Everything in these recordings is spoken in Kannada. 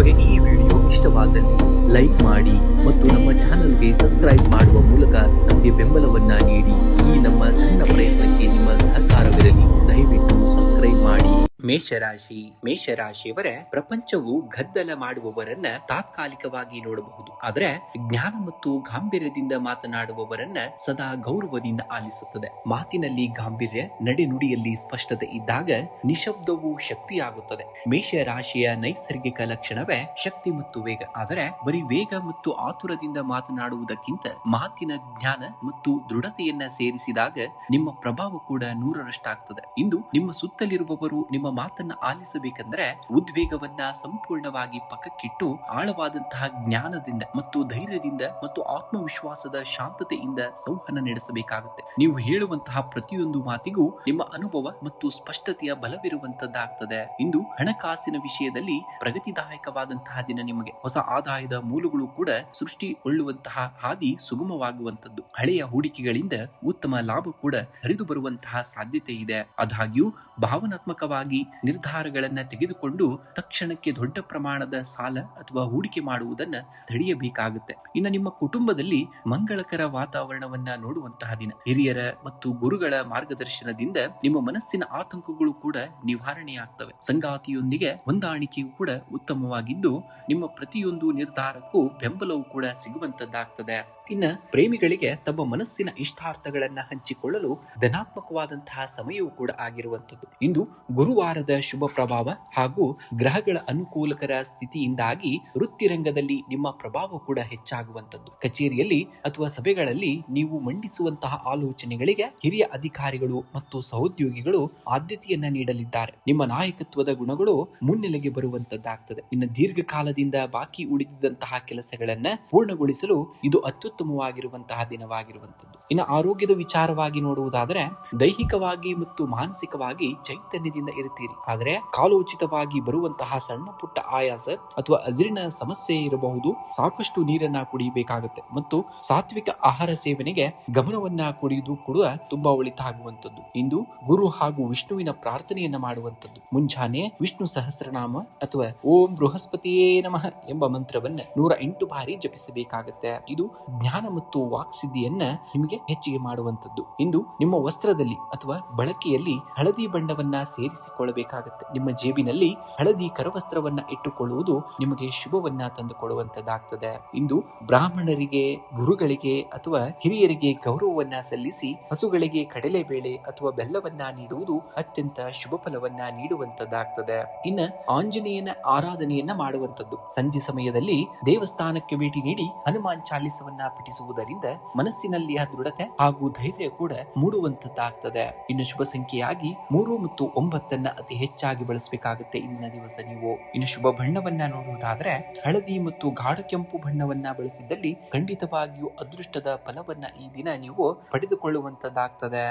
ನಿಮಗೆ ಈ ವಿಡಿಯೋ ಇಷ್ಟವಾದಲ್ಲಿ ಲೈಕ್ ಮಾಡಿ ಮತ್ತು ನಮ್ಮ ಚಾನಲ್ಗೆ ಸಬ್ಸ್ಕ್ರೈಬ್ ಮಾಡುವ ಮೂಲಕ ನಮಗೆ ಬೆಂಬಲವನ್ನ ನೀಡಿ. ಈ ನಮ್ಮ ಸಣ್ಣ ಪ್ರಯತ್ನಕ್ಕೆ ನಿಮ್ಮ ಸಹಕಾರವಿರಲಿ. ದಯವಿಟ್ಟು ಸಬ್ಸ್ಕ್ರೈಬ್ ಮಾಡಿ. ಮೇಷರಾಶಿಯವರ ಪ್ರಪಂಚವು ಗದ್ದಲ ಮಾಡುವವರನ್ನ ತಾತ್ಕಾಲಿಕವಾಗಿ ನೋಡಬಹುದು, ಆದರೆ ಜ್ಞಾನ ಮತ್ತು ಗಾಂಭೀರ್ಯದಿಂದ ಮಾತನಾಡುವವರನ್ನ ಸದಾ ಗೌರವದಿಂದ ಆಲಿಸುತ್ತದೆ. ಮಾತಿನಲ್ಲಿ ಗಾಂಭೀರ್ಯ, ನಡೆನುಡಿಯಲ್ಲಿ ಸ್ಪಷ್ಟತೆ ಇದ್ದಾಗ ನಿಶಬ್ದವು ಶಕ್ತಿಯಾಗುತ್ತದೆ. ಮೇಷರಾಶಿಯ ನೈಸರ್ಗಿಕ ಲಕ್ಷಣವೇ ಶಕ್ತಿ ಮತ್ತು ವೇಗ. ಆದರೆ ಬರೀ ವೇಗ ಮತ್ತು ಆತುರದಿಂದ ಮಾತನಾಡುವುದಕ್ಕಿಂತ ಮಾತಿನ ಜ್ಞಾನ ಮತ್ತು ದೃಢತೆಯನ್ನ ಸೇರಿಸಿದಾಗ ನಿಮ್ಮ ಪ್ರಭಾವ ಕೂಡ 100ರಷ್ಟಾಗ್ತದೆ. ಇಂದು ನಿಮ್ಮ ಸುತ್ತಲಿರುವವರು ನಿಮ್ಮ ಮಾತನ್ನ ಆಲಿಸಬೇಕೆಂದರೆ ಉದ್ವೇಗವನ್ನ ಸಂಪೂರ್ಣವಾಗಿ ಪಕ್ಕಕ್ಕಿಟ್ಟು ಆಳವಾದಂತಹ ಜ್ಞಾನದಿಂದ ಮತ್ತು ಧೈರ್ಯದಿಂದ ಮತ್ತು ಆತ್ಮವಿಶ್ವಾಸದ ಶಾಂತತೆಯಿಂದ ಸಂವಹನ ನಡೆಸಬೇಕಾಗುತ್ತೆ. ನೀವು ಹೇಳುವಂತಹ ಪ್ರತಿಯೊಂದು ಮಾತಿಗೂ ನಿಮ್ಮ ಅನುಭವ ಮತ್ತು ಸ್ಪಷ್ಟತೆಯ ಬಲವಿರುವಂತದ್ದಾಗ್ತದೆ. ಇಂದು ಹಣಕಾಸಿನ ವಿಷಯದಲ್ಲಿ ಪ್ರಗತಿದಾಯಕವಾದಂತಹ ದಿನ. ನಿಮಗೆ ಹೊಸ ಆದಾಯದ ಮೂಲಗಳು ಕೂಡ ಸೃಷ್ಟಿಗೊಳ್ಳುವಂತಹ ಹಾದಿ ಸುಗಮವಾಗುವಂತದ್ದು. ಹಳೆಯ ಹೂಡಿಕೆಗಳಿಂದ ಉತ್ತಮ ಲಾಭ ಕೂಡ ಹರಿದು ಬರುವಂತಹ ಸಾಧ್ಯತೆ ಇದೆ. ಆದಾಗ್ಯೂ ಭಾವನಾತ್ಮಕವಾಗಿ ನಿರ್ಧಾರಗಳನ್ನ ತೆಗೆದುಕೊಂಡು ತಕ್ಷಣಕ್ಕೆ ದೊಡ್ಡ ಪ್ರಮಾಣದ ಸಾಲ ಅಥವಾ ಹೂಡಿಕೆ ಮಾಡುವುದನ್ನ ತಡೆಯಬೇಕಾಗುತ್ತೆ. ಇನ್ನು ನಿಮ್ಮ ಕುಟುಂಬದಲ್ಲಿ ಮಂಗಳಕರ ವಾತಾವರಣವನ್ನ ನೋಡುವಂತಹ ದಿನ. ಹಿರಿಯರ ಮತ್ತು ಗುರುಗಳ ಮಾರ್ಗದರ್ಶನದಿಂದ ನಿಮ್ಮ ಮನಸ್ಸಿನ ಆತಂಕಗಳು ಕೂಡ ನಿವಾರಣೆಯಾಗ್ತವೆ. ಸಂಗಾತಿಯೊಂದಿಗೆ ಹೊಂದಾಣಿಕೆಯು ಕೂಡ ಉತ್ತಮವಾಗಿದ್ದು ನಿಮ್ಮ ಪ್ರತಿಯೊಂದು ನಿರ್ಧಾರಕ್ಕೂ ಬೆಂಬಲವೂ ಕೂಡ ಸಿಗುವಂತದ್ದಾಗ್ತದೆ. ಇನ್ನು ಪ್ರೇಮಿಗಳಿಗೆ ತಮ್ಮ ಮನಸ್ಸಿನ ಇಷ್ಟಾರ್ಥಗಳನ್ನ ಹಂಚಿಕೊಳ್ಳಲು ಧನಾತ್ಮಕವಾದಂತಹ ಸಮಯವೂ ಕೂಡ ಆಗಿರುವಂತದ್ದು. ಇಂದು ಗುರುವಾರದ ಶುಭ ಪ್ರಭಾವ ಹಾಗೂ ಗ್ರಹಗಳ ಅನುಕೂಲಕರ ಸ್ಥಿತಿಯಿಂದಾಗಿ ವೃತ್ತಿರಂಗದಲ್ಲಿ ನಿಮ್ಮ ಪ್ರಭಾವ ಕೂಡ ಹೆಚ್ಚಾಗುವಂತದ್ದು. ಕಚೇರಿಯಲ್ಲಿ ಅಥವಾ ಸಭೆಗಳಲ್ಲಿ ನೀವು ಮಂಡಿಸುವಂತಹ ಆಲೋಚನೆಗಳಿಗೆ ಹಿರಿಯ ಅಧಿಕಾರಿಗಳು ಮತ್ತು ಸಹೋದ್ಯೋಗಿಗಳು ಆದ್ಯತೆಯನ್ನ ನೀಡಲಿದ್ದಾರೆ. ನಿಮ್ಮ ನಾಯಕತ್ವದ ಗುಣಗಳು ಮುನ್ನೆಲೆಗೆ ಬರುವಂತದ್ದಾಗ್ತದೆ. ಇನ್ನು ದೀರ್ಘಕಾಲದಿಂದ ಬಾಕಿ ಉಳಿದಿದ್ದಂತಹ ಕೆಲಸಗಳನ್ನ ಪೂರ್ಣಗೊಳಿಸಲು ಇದು ಅತ್ಯುತ್ತಮವಾಗಿರುವಂತಹ ದಿನವಾಗಿರುವಂತದ್ದು. ಇನ್ನು ಆರೋಗ್ಯದ ವಿಚಾರವಾಗಿ ನೋಡುವುದಾದರೆ ದೈಹಿಕವಾಗಿ ಮತ್ತು ಮಾನಸಿಕವಾಗಿ ಚೈತನ್ಯದಿಂದ ಇರುತ್ತೀರಿ. ಆದರೆ ಕಾಲೋಚಿತವಾಗಿ ಬರುವಂತಹ ಸಣ್ಣ ಪುಟ್ಟ ಆಯಾಸ ಅಥವಾ ಅಜೀರ್ಣ ಸಮಸ್ಯೆ ಇರಬಹುದು. ಸಾಕಷ್ಟು ನೀರನ್ನ ಕುಡಿಯಬೇಕಾಗುತ್ತೆ ಮತ್ತು ಸಾತ್ವಿಕ ಆಹಾರ ಸೇವನೆಗೆ ಗಮನವನ್ನ ಕೊಡುವುದು ಕೂಡ ತುಂಬಾ ಒಳಿತಾಗುವಂತದ್ದು. ಇಂದು ಗುರು ಹಾಗೂ ವಿಷ್ಣುವಿನ ಪ್ರಾರ್ಥನೆಯನ್ನ ಮಾಡುವಂತದ್ದು. ಮುಂಜಾನೆ ವಿಷ್ಣು ಸಹಸ್ರನಾಮ ಅಥವಾ ಓಂ ಬೃಹಸ್ಪತಿಯೇ ನಮಃ ಎಂಬ ಮಂತ್ರವನ್ನ 108 ಬಾರಿ ಜಪಿಸಬೇಕಾಗುತ್ತೆ. ಇದು ಜ್ಞಾನ ಮತ್ತು ವಾಕ್ಸಿದ್ಧಿಯನ್ನ ನಿಮಗೆ ಹೆಚ್ಚಿಗೆ ಮಾಡುವಂತದ್ದು. ಇಂದು ನಿಮ್ಮ ವಸ್ತ್ರದಲ್ಲಿ ಅಥವಾ ಬಳಕೆಯಲ್ಲಿ ಹಳದಿ ಬಣ್ಣವನ್ನ ಸೇರಿಸಿಕೊಳ್ಳಬೇಕಾಗುತ್ತೆ. ನಿಮ್ಮ ಜೇಬಿನಲ್ಲಿ ಹಳದಿ ಕರವಸ್ತ್ರವನ್ನ ಇಟ್ಟುಕೊಳ್ಳುವುದು ನಿಮಗೆ ಶುಭವನ್ನ ತಂದುಕೊಡುವಂತದ್ದಾಗ್ತದೆ. ಇಂದು ಬ್ರಾಹ್ಮಣರಿಗೆ, ಗುರುಗಳಿಗೆ ಅಥವಾ ಹಿರಿಯರಿಗೆ ಗೌರವವನ್ನ ಸಲ್ಲಿಸಿ ಹಸುಗಳಿಗೆ ಕಡಲೆಬೇಳೆ ಅಥವಾ ಬೆಲ್ಲವನ್ನ ನೀಡುವುದು ಅತ್ಯಂತ ಶುಭ ಫಲವನ್ನ ನೀಡುವಂತದ್ದಾಗ್ತದೆ. ಇನ್ನು ಆಂಜನೇಯನ ಆರಾಧನೆಯನ್ನ ಮಾಡುವಂತದ್ದು. ಸಂಜೆ ಸಮಯದಲ್ಲಿ ದೇವಸ್ಥಾನಕ್ಕೆ ಭೇಟಿ ನೀಡಿ ಹನುಮಾನ್ ಚಾಲಿಸವನ್ನ ಪಠಿಸುವುದರಿಂದ ಮನಸ್ಸಿನಲ್ಲಿಯ ದೃಢತೆ ಹಾಗೂ ಧೈರ್ಯ ಕೂಡ ಮೂಡುವಂತದ್ದಾಗ್ತದೆ. ಇನ್ನು ಶುಭ ಸಂಖ್ಯೆಯಾಗಿ 3 ಮತ್ತು 9 ಅತಿ ಹೆಚ್ಚಾಗಿ ಬಳಸಬೇಕಾಗುತ್ತೆ ಇಂದಿನ ದಿವಸ ನೀವು. ಇನ್ನು ಶುಭ ಬಣ್ಣವನ್ನ ನೋಡುವುದಾದ್ರೆ ಹಳದಿ ಮತ್ತು ಗಾಢ ಕೆಂಪು ಬಣ್ಣವನ್ನ ಬಳಸಿದ್ದಲ್ಲಿ ಖಂಡಿತವಾಗಿಯೂ ಅದೃಷ್ಟದ ಫಲವನ್ನ ಈ ದಿನ ನೀವು ಪಡೆದುಕೊಳ್ಳುವಂತದ್ದಾಗ್ತದೆ.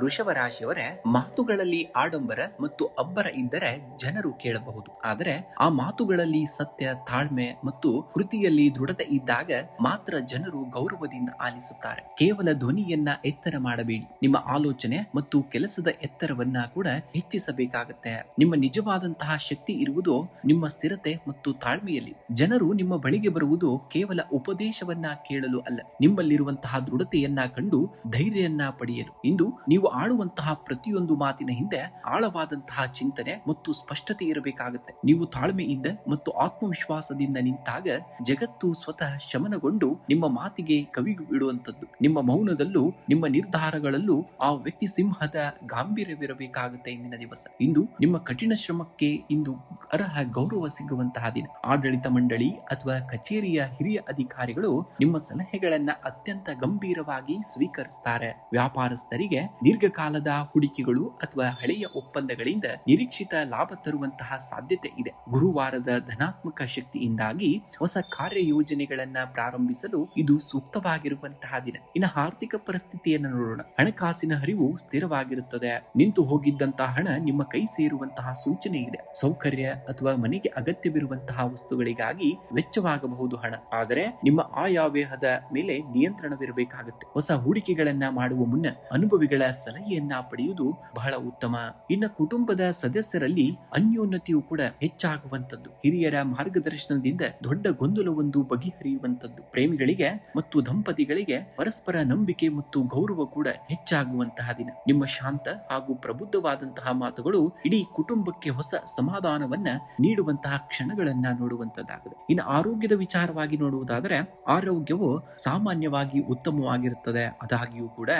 ವೃಷಭರಾಶಿಯವರ ಮಾತುಗಳಲ್ಲಿ ಆಡಂಬರ ಮತ್ತು ಅಬ್ಬರ ಇದ್ದರೆ ಜನರು ಕೇಳಬಹುದು. ಆದರೆ ಆ ಮಾತುಗಳಲ್ಲಿ ಸತ್ಯ, ತಾಳ್ಮೆ ಮತ್ತು ಕೃತಿಯಲ್ಲಿ ದೃಢತೆ ಇದ್ದಾಗ ಮಾತ್ರ ಜನರು ಗೌರವದಿಂದ ಆಲಿಸುತ್ತಾರೆ. ಕೇವಲ ಧ್ವನಿಯನ್ನ ಎತ್ತರ ಮಾಡಬೇಡಿ. ನಿಮ್ಮ ಆಲೋಚನೆ ಮತ್ತು ಕೆಲಸದ ಎತ್ತರವನ್ನ ಕೂಡ ಹೆಚ್ಚಿಸಬೇಕಾಗತ್ತೆ. ನಿಮ್ಮ ನಿಜವಾದಂತಹ ಶಕ್ತಿ ಇರುವುದು ನಿಮ್ಮ ಸ್ಥಿರತೆ ಮತ್ತು ತಾಳ್ಮೆಯಲ್ಲಿ. ಜನರು ನಿಮ್ಮ ಬಳಿಗೆ ಬರುವುದು ಕೇವಲ ಉಪದೇಶವನ್ನ ಕೇಳಲು ಅಲ್ಲ, ನಿಮ್ಮಲ್ಲಿರುವಂತಹ ದೃಢತೆಯನ್ನ ಕಂಡು ಧೈರ್ಯವನ್ನ ಪಡೆಯಲು. ಇಂದು ನೀವು ಆಡುವಂತಹ ಪ್ರತಿಯೊಂದು ಮಾತಿನ ಹಿಂದೆ ಆಳವಾದಂತಹ ಚಿಂತನೆ ಮತ್ತು ಸ್ಪಷ್ಟತೆ ಇರಬೇಕಾಗುತ್ತೆ. ನೀವು ತಾಳ್ಮೆಯಿಂದ ಮತ್ತು ಆತ್ಮವಿಶ್ವಾಸದಿಂದ ನಿಂತಾಗ ಜಗತ್ತು ಸ್ವತಃ ಶಮನಗೊಂಡು ನಿಮ್ಮ ಮಾತಿಗೆ ಕವಿಗಿಡುವಂತದ್ದು. ನಿಮ್ಮ ಮೌನದಲ್ಲೂ ನಿಮ್ಮ ನಿರ್ಧಾರಗಳಲ್ಲೂ ಆ ವ್ಯಕ್ತಿ ಸಿಂಹದ ಗಾಂಭೀರ್ಯವಿರಬೇಕಾಗುತ್ತೆ ಇಂದಿನ ದಿವಸ. ಇಂದು ನಿಮ್ಮ ಕಠಿಣ ಶ್ರಮಕ್ಕೆ ಇಂದು ಅರ್ಹ ಗೌರವ ಸಿಗುವಂತಹ ದಿನ. ಆಡಳಿತ ಮಂಡಳಿ ಅಥವಾ ಕಚೇರಿಯ ಹಿರಿಯ ಅಧಿಕಾರಿಗಳು ನಿಮ್ಮ ಸಲಹೆಗಳನ್ನ ಅತ್ಯಂತ ಗಂಭೀರವಾಗಿ ಸ್ವೀಕರಿಸುತ್ತಾರೆ. ವ್ಯಾಪಾರಸ್ಥರಿಗೆ ದೀರ್ಘಕಾಲದ ಹೂಡಿಕೆಗಳು ಅಥವಾ ಹಳೆಯ ಒಪ್ಪಂದಗಳಿಂದ ನಿರೀಕ್ಷಿತ ಲಾಭ ತರುವಂತಹ ಸಾಧ್ಯತೆ ಇದೆ. ಗುರುವಾರದ ಧನಾತ್ಮಕ ಶಕ್ತಿಯಿಂದಾಗಿ ಹೊಸ ಕಾರ್ಯ ಯೋಜನೆಗಳನ್ನ ಪ್ರಾರಂಭಿಸಲು ಇದು ಸೂಕ್ತವಾಗಿರುವಂತಹ ದಿನ. ಇನ್ನು ಆರ್ಥಿಕ ಪರಿಸ್ಥಿತಿಯನ್ನು ನೋಡೋಣ. ಹಣಕಾಸಿನ ಹರಿವು ಸ್ಥಿರವಾಗಿರುತ್ತದೆ. ನಿಂತು ಹೋಗಿದ್ದಂತಹ ಹಣ ನಿಮ್ಮ ಕೈ ಸೇರುವಂತಹ ಸೂಚನೆ ಇದೆ. ಸೌಕರ್ಯ ಅಥವಾ ಮನೆಗೆ ಅಗತ್ಯವಿರುವಂತಹ ವಸ್ತುಗಳಿಗಾಗಿ ವೆಚ್ಚವಾಗಬಹುದು ಹಣ, ಆದರೆ ನಿಮ್ಮ ಆಯವ್ಯಯದ ಮೇಲೆ ನಿಯಂತ್ರಣವಿರಬೇಕಾಗುತ್ತೆ. ಹೊಸ ಹೂಡಿಕೆಗಳನ್ನ ಮಾಡುವ ಮುನ್ನ ಅನುಭವಿಗಳ ಸಲಹೆಯನ್ನ ಪಡೆಯುವುದು ಬಹಳ ಉತ್ತಮ. ಇನ್ನು ಕುಟುಂಬದ ಸದಸ್ಯರಲ್ಲಿ ಅನ್ಯೋನ್ಯತೆಯು ಕೂಡ ಹೆಚ್ಚಾಗುವಂತದ್ದು, ಹಿರಿಯರ ಮಾರ್ಗದರ್ಶನದಿಂದ ದೊಡ್ಡ ಗೊಂದಲವೊಂದು ಬಗೆಹರಿಯುವಂತದ್ದು, ಪ್ರೇಮಿಗಳಿಗೆ ಮತ್ತು ದಂಪತಿಗಳಿಗೆ ಪರಸ್ಪರ ನಂಬಿಕೆ ಮತ್ತು ಗೌರವ ಕೂಡ ಹೆಚ್ಚಾಗುವಂತಹ ದಿನ. ನಿಮ್ಮ ಶಾಂತ ಹಾಗೂ ಪ್ರಬುದ್ಧವಾದಂತಹ ಮಾತುಗಳು ಇಡೀ ಕುಟುಂಬಕ್ಕೆ ಹೊಸ ಸಮಾಧಾನವನ್ನ ನೀಡುವಂತಹ ಕ್ಷಣಗಳನ್ನ ನೋಡುವಂತದ್ದಾಗಿದೆ. ಇನ್ನು ಆರೋಗ್ಯದ ವಿಚಾರವಾಗಿ ನೋಡುವುದಾದರೆ ಆರೋಗ್ಯವು ಸಾಮಾನ್ಯವಾಗಿ ಉತ್ತಮವಾಗಿರುತ್ತದೆ. ಆದಾಗ್ಯೂ ಕೂಡ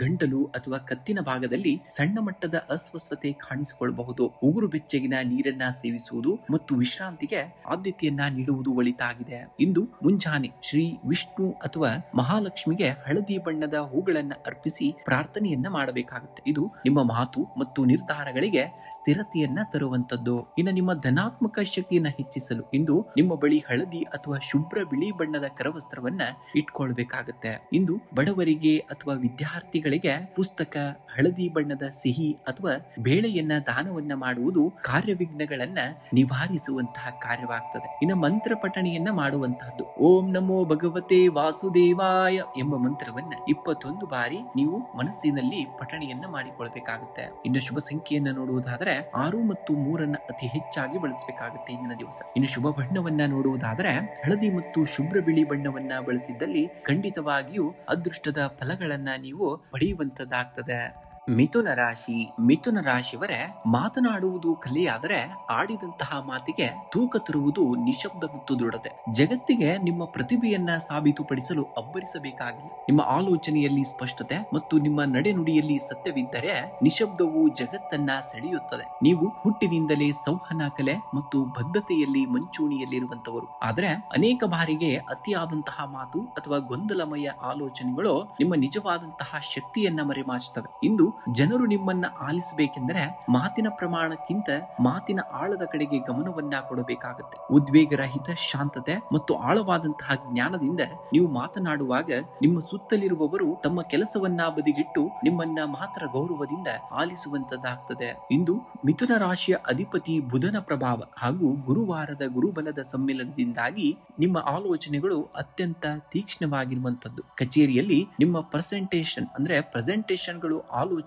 ಗಂಟಲು ಅಥವಾ ಕತ್ತಿನ ಭಾಗದಲ್ಲಿ ಸಣ್ಣ ಮಟ್ಟದ ಅಸ್ವಸ್ಥತೆ ಕಾಣಿಸಿಕೊಳ್ಳಬಹುದು. ಉಗುರು ಬೆಚ್ಚಗಿನ ನೀರನ್ನ ಸೇವಿಸುವುದು ಮತ್ತು ವಿಶ್ರಾಂತಿಗೆ ಆದ್ಯತೆಯನ್ನ ನೀಡುವುದು ಒಳಿತಾಗಿದೆ. ಇಂದು ಮುಂಜಾನೆ ಶ್ರೀ ವಿಷ್ಣು ಅಥವಾ ಮಹಾಲಕ್ಷ್ಮಿಗೆ ಹಳದಿ ಬಣ್ಣದ ಹೂಗಳನ್ನ ಅರ್ಪಿಸಿ ಪ್ರಾರ್ಥನೆಯನ್ನ ಮಾಡಬೇಕಾಗುತ್ತೆ. ಇದು ನಿಮ್ಮ ಮಾತು ಮತ್ತು ನಿರ್ಧಾರಗಳಿಗೆ ಸ್ಥಿರತೆಯನ್ನ ತರುವಂತದ್ದು. ಇನ್ನು ನಿಮ್ಮ ಧನಾತ್ಮಕ ಶಕ್ತಿಯನ್ನ ಹೆಚ್ಚಿಸಲು ಇಂದು ನಿಮ್ಮ ಬಳಿ ಹಳದಿ ಅಥವಾ ಶುಭ್ರ ಬಿಳಿ ಬಣ್ಣದ ಕರವಸ್ತ್ರವನ್ನ ಇಟ್ಕೊಳ್ಬೇಕಾಗತ್ತೆ. ಇಂದು ಬಡವರಿಗೆ ಅಥವಾ ವಿದ್ಯಾರ್ಥಿಗಳಿಗೆ ಪುಸ್ತಕ, ಹಳದಿ ಬಣ್ಣದ ಸಿಹಿ ಅಥವಾ ಬೇಳೆಯನ್ನ ದಾನವನ್ನ ಮಾಡುವುದು ಕಾರ್ಯವಿಘ್ನಗಳನ್ನ ನಿವಾರಿಸುವಂತಹ ಕಾರ್ಯವಾಗ್ತದೆ. ಇನ್ನು ಮಂತ್ರ ಪಠಣೆಯನ್ನ ಮಾಡುವಂತಹದ್ದು. ಓಂ ನಮೋ ಭಗವತೆ ವಾಸುದೇವಾಯ ಎಂಬ ಮಂತ್ರವನ್ನ 21 ಬಾರಿ ನೀವು ಮನಸ್ಸಿನಲ್ಲಿ ಪಠಣೆಯನ್ನ ಮಾಡಿಕೊಳ್ಬೇಕಾಗುತ್ತೆ. ಇನ್ನು ಶುಭ ಸಂಖ್ಯೆಯನ್ನ ನೋಡುವುದಾದರೆ 6 ಮತ್ತು 3 ಅತಿ ಹೆಚ್ಚಾಗಿ ಬಳಸಬೇಕಾಗುತ್ತೆ ಇಂದಿನ ದಿವಸ. ಇನ್ನು ಶುಭ ಬಣ್ಣವನ್ನ ನೋಡುವುದಾದರೆ ಹಳದಿ ಮತ್ತು ಶುಭ್ರ ಬಿಳಿ ಬಣ್ಣವನ್ನ ಬಳಸಿದ್ದಲ್ಲಿ ಖಂಡಿತವಾಗಿಯೂ ಅದೃಷ್ಟದ ಫಲಗಳನ್ನ ನೀವು ಪಡೆಯುವಂತದ್ದಾಗ್ತದೆ. ಮಿಥುನ ರಾಶಿ. ಮಿಥುನ ರಾಶಿಯವರೇ, ಮಾತನಾಡುವುದು ಕಲೆಯಾದರೆ ಆಡಿದಂತಹ ಮಾತಿಗೆ ತೂಕ ತರುವುದು ನಿಶಬ್ದ ಮತ್ತು ದೃಢತೆ. ಜಗತ್ತಿಗೆ ನಿಮ್ಮ ಪ್ರತಿಭೆಯನ್ನ ಸಾಬೀತುಪಡಿಸಲು ಅಬ್ಬರಿಸಬೇಕಾಗಿಲ್ಲ. ನಿಮ್ಮ ಆಲೋಚನೆಯಲ್ಲಿ ಸ್ಪಷ್ಟತೆ ಮತ್ತು ನಿಮ್ಮ ನಡೆನುಡಿಯಲ್ಲಿ ಸತ್ಯವಿದ್ದರೆ ನಿಶಬ್ದವು ಜಗತ್ತನ್ನ ಸೆಳೆಯುತ್ತದೆ. ನೀವು ಹುಟ್ಟಿನಿಂದಲೇ ಸಂವಹನ ಕಲೆ ಮತ್ತು ಬದ್ಧತೆಯಲ್ಲಿ ಮುಂಚೂಣಿಯಲ್ಲಿರುವಂತವರು. ಆದರೆ ಅನೇಕ ಬಾರಿಗೆ ಅತಿಯಾದಂತಹ ಮಾತು ಅಥವಾ ಗೊಂದಲಮಯ ಆಲೋಚನೆಗಳು ನಿಮ್ಮ ನಿಜವಾದಂತಹ ಶಕ್ತಿಯನ್ನ ಮರೆಮಾಚುತ್ತವೆ. ಇಂದು ಜನರು ನಿಮ್ಮನ್ನ ಆಲಿಸಬೇಕೆಂದರೆ ಮಾತಿನ ಪ್ರಮಾಣಕ್ಕಿಂತ ಮಾತಿನ ಆಳದ ಕಡೆಗೆ ಗಮನವನ್ನ ಕೊಡಬೇಕಾಗುತ್ತೆ. ಉದ್ವೇಗರಹಿತ ಶಾಂತತೆ ಮತ್ತು ಆಳವಾದಂತಹ ಜ್ಞಾನದಿಂದ ನೀವು ಮಾತನಾಡುವಾಗ ನಿಮ್ಮ ಸುತ್ತಲಿರುವವರು ತಮ್ಮ ಕೆಲಸವನ್ನ ಬದಿಗಿಟ್ಟು ನಿಮ್ಮನ್ನ ಮಾತ್ರ ಗೌರವದಿಂದ ಆಲಿಸುವಂತದ್ದಾಗ್ತದೆ. ಇಂದು ಮಿಥುನ ರಾಶಿಯ ಅಧಿಪತಿ ಬುಧನ ಪ್ರಭಾವ ಹಾಗೂ ಗುರುವಾರದ ಗುರುಬಲದ ಸಮ್ಮಿಲನದಿಂದಾಗಿ ನಿಮ್ಮ ಆಲೋಚನೆಗಳು ಅತ್ಯಂತ ತೀಕ್ಷ್ಣವಾಗಿರುವಂತದ್ದು. ಕಚೇರಿಯಲ್ಲಿ ನಿಮ್ಮ ಪ್ರೆಸೆಂಟೇಷನ್ಗಳು ಆಲೋಚನೆಗಳು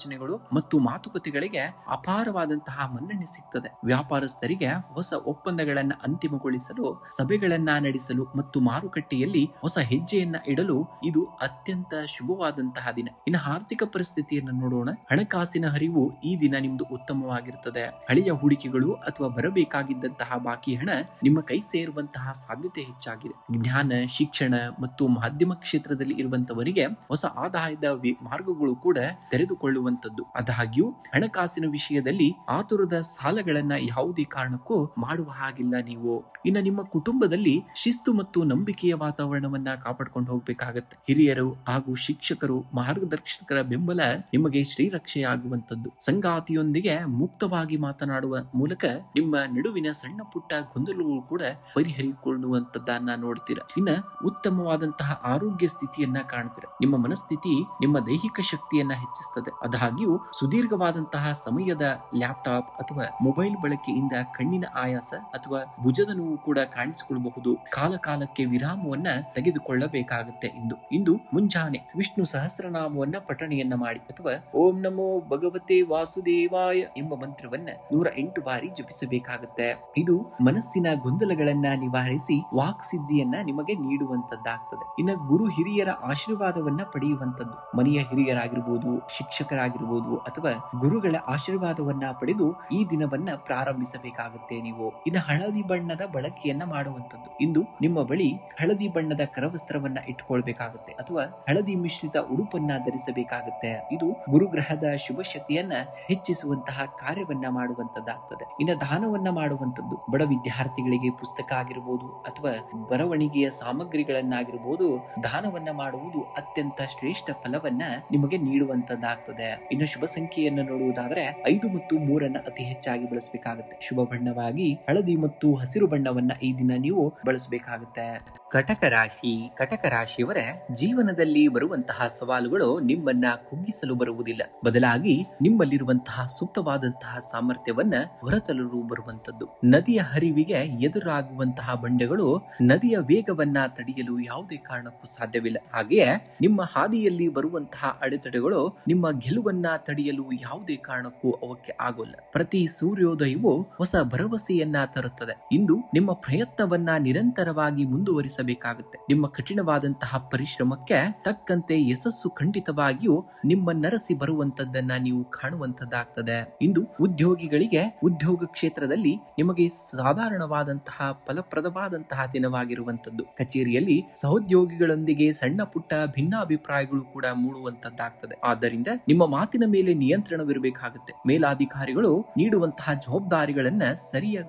ಮತ್ತು ಮಾತುಕತೆಗಳಿಗೆ ಅಪಾರವಾದಂತಹ ಮನ್ನಣೆ ಸಿಗ್ತದೆ. ವ್ಯಾಪಾರಸ್ಥರಿಗೆ ಹೊಸ ಒಪ್ಪಂದಗಳನ್ನ ಅಂತಿಮಗೊಳಿಸಲು, ಸಭೆಗಳನ್ನ ನಡೆಸಲು ಮತ್ತು ಮಾರುಕಟ್ಟೆಯಲ್ಲಿ ಹೊಸ ಹೆಜ್ಜೆಯನ್ನ ಇಡಲು ಇದು ಅತ್ಯಂತ ಶುಭವಾದಂತಹ ದಿನ. ಇನ್ನು ಆರ್ಥಿಕ ಪರಿಸ್ಥಿತಿಯನ್ನು ನೋಡೋಣ. ಹಣಕಾಸಿನ ಹರಿವು ಈ ದಿನ ನಿಮ್ದು ಉತ್ತಮವಾಗಿರುತ್ತದೆ. ಹಳೆಯ ಹೂಡಿಕೆಗಳು ಅಥವಾ ಬರಬೇಕಾಗಿದ್ದಂತಹ ಬಾಕಿ ಹಣ ನಿಮ್ಮ ಕೈ ಸೇರುವಂತಹ ಸಾಧ್ಯತೆ ಹೆಚ್ಚಾಗಿದೆ. ಜ್ಞಾನ, ಶಿಕ್ಷಣ ಮತ್ತು ಮಾಧ್ಯಮ ಕ್ಷೇತ್ರದಲ್ಲಿ ಇರುವಂತವರಿಗೆ ಹೊಸ ಆದಾಯದ ಮಾರ್ಗಗಳು ಕೂಡ ತೆರೆದುಕೊಳ್ಳುವಂತದ್ದು. ಆದಾಗ್ಯೂ ಹಣಕಾಸಿನ ವಿಷಯದಲ್ಲಿ ಆತುರದ ಸಾಲಗಳನ್ನ ಯಾವುದೇ ಕಾರಣಕ್ಕೂ ಮಾಡುವ ಹಾಗಿಲ್ಲ ನೀವು. ಇನ್ನು ನಿಮ್ಮ ಕುಟುಂಬದಲ್ಲಿ ಶಿಸ್ತು ಮತ್ತು ನಂಬಿಕೆಯ ವಾತಾವರಣವನ್ನ ಕಾಪಾಡ್ಕೊಂಡು ಹೋಗ್ಬೇಕಾಗತ್ತೆ. ಹಿರಿಯರು ಹಾಗೂ ಶಿಕ್ಷಕರು, ಮಾರ್ಗದರ್ಶಕರ ಬೆಂಬಲ ನಿಮಗೆ ಶ್ರೀರಕ್ಷೆಯಾಗುವಂತದ್ದು. ಸಂಗಾತಿಯೊಂದಿಗೆ ಮುಕ್ತವಾಗಿ ಮಾತನಾಡುವ ಮೂಲಕ ನಿಮ್ಮ ನಡುವಿನ ಸಣ್ಣ ಪುಟ್ಟ ಗೊಂದಲಗಳು ಕೂಡ ಪರಿಹರಿಸಿಕೊಳ್ಳುವಂತದ್ದನ್ನ ನೋಡ್ತೀರಾ. ಇನ್ನ ಉತ್ತಮವಾದಂತಹ ಆರೋಗ್ಯ ಸ್ಥಿತಿಯನ್ನ ಕಾಣ್ತೀರಾ. ನಿಮ್ಮ ಮನಸ್ಥಿತಿ ನಿಮ್ಮ ದೈಹಿಕ ಶಕ್ತಿಯನ್ನ ಹೆಚ್ಚಿಸುತ್ತದೆ. ಆದಾಗ್ಯೂ ಸುದೀರ್ಘವಾದಂತಹ ಸಮಯದ ಲ್ಯಾಪ್ಟಾಪ್ ಅಥವಾ ಮೊಬೈಲ್ ಬಳಕೆಯಿಂದ ಕಣ್ಣಿನ ಆಯಾಸ ಅಥವಾ ಭುಜದ ನೋವು ಕೂಡ ಕಾಣಿಸಿಕೊಳ್ಳಬಹುದು. ಕಾಲಕಾಲಕ್ಕೆ ವಿರಾಮವನ್ನ ತೆಗೆದುಕೊಳ್ಳಬೇಕಾಗುತ್ತೆ. ಇಂದು ಮುಂಜಾನೆ ವಿಷ್ಣು ಸಹಸ್ರನಾಮವನ್ನ ಪಠಣೆಯನ್ನ ಮಾಡಿ ಅಥವಾ ಓಂ ನಮೋ ಭಗವತೆ ವಾಸುದೇವಾಯ ಎಂಬ ಮಂತ್ರವನ್ನ 108 ಬಾರಿ ಜಪಿಸಬೇಕಾಗುತ್ತೆ. ಇದು ಮನಸ್ಸಿನ ಗೊಂದಲಗಳನ್ನ ನಿವಾರಿಸಿ ವಾಕ್ಸಿದ್ಧಿಯನ್ನ ನಿಮಗೆ ನೀಡುವಂತದ್ದಾಗ್ತದೆ. ಇನ್ನು ಗುರು ಹಿರಿಯರ ಆಶೀರ್ವಾದವನ್ನ ಪಡೆಯುವಂತದ್ದು. ಮನೆಯ ಹಿರಿಯರಾಗಿರ್ಬೋದು, ಶಿಕ್ಷಕರಾಗಿರ್ಬೋದು ಅಥವಾ ಗುರುಗಳ ಆಶೀರ್ವಾದವನ್ನ ಪಡೆದು ಈ ದಿನವನ್ನ ಪ್ರಾರಂಭಿಸಬೇಕಾಗುತ್ತೆ ನೀವು. ಇನ್ನು ಹಳದಿ ಬಣ್ಣದ ಬಳಕೆಯನ್ನ ಮಾಡುವಂತದ್ದು. ಇಂದು ನಿಮ್ಮ ಬಳಿ ಹಳದಿ ಬಣ್ಣದ ಕರವಸ್ತ್ರವನ್ನ ಇಟ್ಕೊಳ್ಬೇಕಾಗುತ್ತೆ ಅಥವಾ ಹಳದಿ ಮಿಶ್ರಿತ ಉಡುಪನ್ನ ಧರಿಸಬೇಕಾಗುತ್ತೆ. ಇದು ಗುರುಗ್ರಹದ ಶುಭ ಶಕ್ತಿಯನ್ನ ಹೆಚ್ಚಿಸುವಂತಹ ಕಾರ್ಯವನ್ನ ಮಾಡುವಂತದ್ದಾಗ್ತದೆ. ಇನ್ನು ದಾನವನ್ನ ಮಾಡುವಂತದ್ದು. ಬಡ ವಿದ್ಯಾರ್ಥಿಗಳಿಗೆ ಪುಸ್ತಕ ಆಗಿರ್ಬೋದು ಅಥವಾ ಬರವಣಿಗೆಯ ಸಾಮಗ್ರಿಗಳನ್ನಾಗಿರ್ಬೋದು ದಾನವನ್ನ ಮಾಡುವುದು ಅತ್ಯಂತ ಶ್ರೇಷ್ಠ ಫಲವನ್ನ ನಿಮಗೆ ನೀಡುವಂತದ್ದಾಗ್ತದೆ. ಇನ್ನು ಶುಭ ಸಂಖ್ಯೆಯನ್ನು ನೋಡುವುದಾದ್ರೆ 5 ಮತ್ತು 3 ಅತಿ ಹೆಚ್ಚಾಗಿ ಬಳಸಬೇಕಾಗುತ್ತೆ. ಶುಭ ಬಣ್ಣವಾಗಿ ಹಳದಿ ಮತ್ತು ಹಸಿರು ಬಣ್ಣವನ್ನ ಈ ದಿನ ನೀವು ಬಳಸಬೇಕಾಗುತ್ತೆ. ಕಟಕ ರಾಶಿಯವರ ಜೀವನದಲ್ಲಿ ಬರುವಂತಹ ಸವಾಲುಗಳು ನಿಮ್ಮನ್ನ ಕುಗ್ಗಿಸಲು ಬರುವುದಿಲ್ಲ, ಬದಲಾಗಿ ನಿಮ್ಮಲ್ಲಿರುವಂತಹ ಸೂಕ್ತವಾದಂತಹ ಸಾಮರ್ಥ್ಯವನ್ನ ಹೊರತರಲು ಬರುವಂತದ್ದು. ನದಿಯ ಹರಿವಿಗೆ ಎದುರಾಗುವಂತಹ ಬಂಡೆಗಳು ನದಿಯ ವೇಗವನ್ನ ತಡೆಯಲು ಯಾವುದೇ ಕಾರಣಕ್ಕೂ ಸಾಧ್ಯವಿಲ್ಲ. ಹಾಗೆಯೇ ನಿಮ್ಮ ಹಾದಿಯಲ್ಲಿ ಬರುವಂತಹ ಅಡೆತಡೆಗಳು ನಿಮ್ಮ ಗೆಲುವನ್ನ ತಡೆಯಲು ಯಾವುದೇ ಕಾರಣಕ್ಕೂ ಅವಕ್ಕೆ ಆಗೋಲ್ಲ. ಪ್ರತಿ ಸೂರ್ಯೋದಯವು ಹೊಸ ಭರವಸೆಯನ್ನ ತರುತ್ತದೆ. ಇಂದು ನಿಮ್ಮ ಪ್ರಯತ್ನವನ್ನ ನಿರಂತರವಾಗಿ ಮುಂದುವರಿಸಬೇಕಾಗುತ್ತೆ. ನಿಮ್ಮ ಕಠಿಣವಾದಂತಹ ಪರಿಶ್ರಮಕ್ಕೆ ತಕ್ಕಂತೆ ಯಶಸ್ಸು ಖಂಡಿತವಾಗಿಯೂ ನಿಮ್ಮನ್ನರಸಿ ಬರುವಂತದ್ದನ್ನ ನೀವು ಕಾಣುವಂತದ್ದಾಗ್ತದೆ. ಇಂದು ಉದ್ಯೋಗಿಗಳಿಗೆ ಉದ್ಯೋಗ ಕ್ಷೇತ್ರದಲ್ಲಿ ನಿಮಗೆ ಸಾಧಾರಣವಾದಂತಹ ಫಲಪ್ರದವಾದಂತಹ ದಿನವಾಗಿರುವಂತದ್ದು. ಕಚೇರಿಯಲ್ಲಿ ಸಹೋದ್ಯೋಗಿಗಳೊಂದಿಗೆ ಸಣ್ಣ ಪುಟ್ಟ ಭಿನ್ನಾಭಿಪ್ರಾಯಗಳು ಕೂಡ ಮೂಡುವಂತದ್ದಾಗ್ತದೆ. ಆದ್ದರಿಂದ ನಿಮ್ಮ ಮಾತಿನ ಮೇಲೆ ನಿಯಂತ್ರಣವಿರಬೇಕಾಗುತ್ತೆ. ಮೇಲಾಧಿಕಾರಿಗಳು ನೀಡುವಂತಹ ಜವಾಬ್ದಾರಿಗಳನ್ನ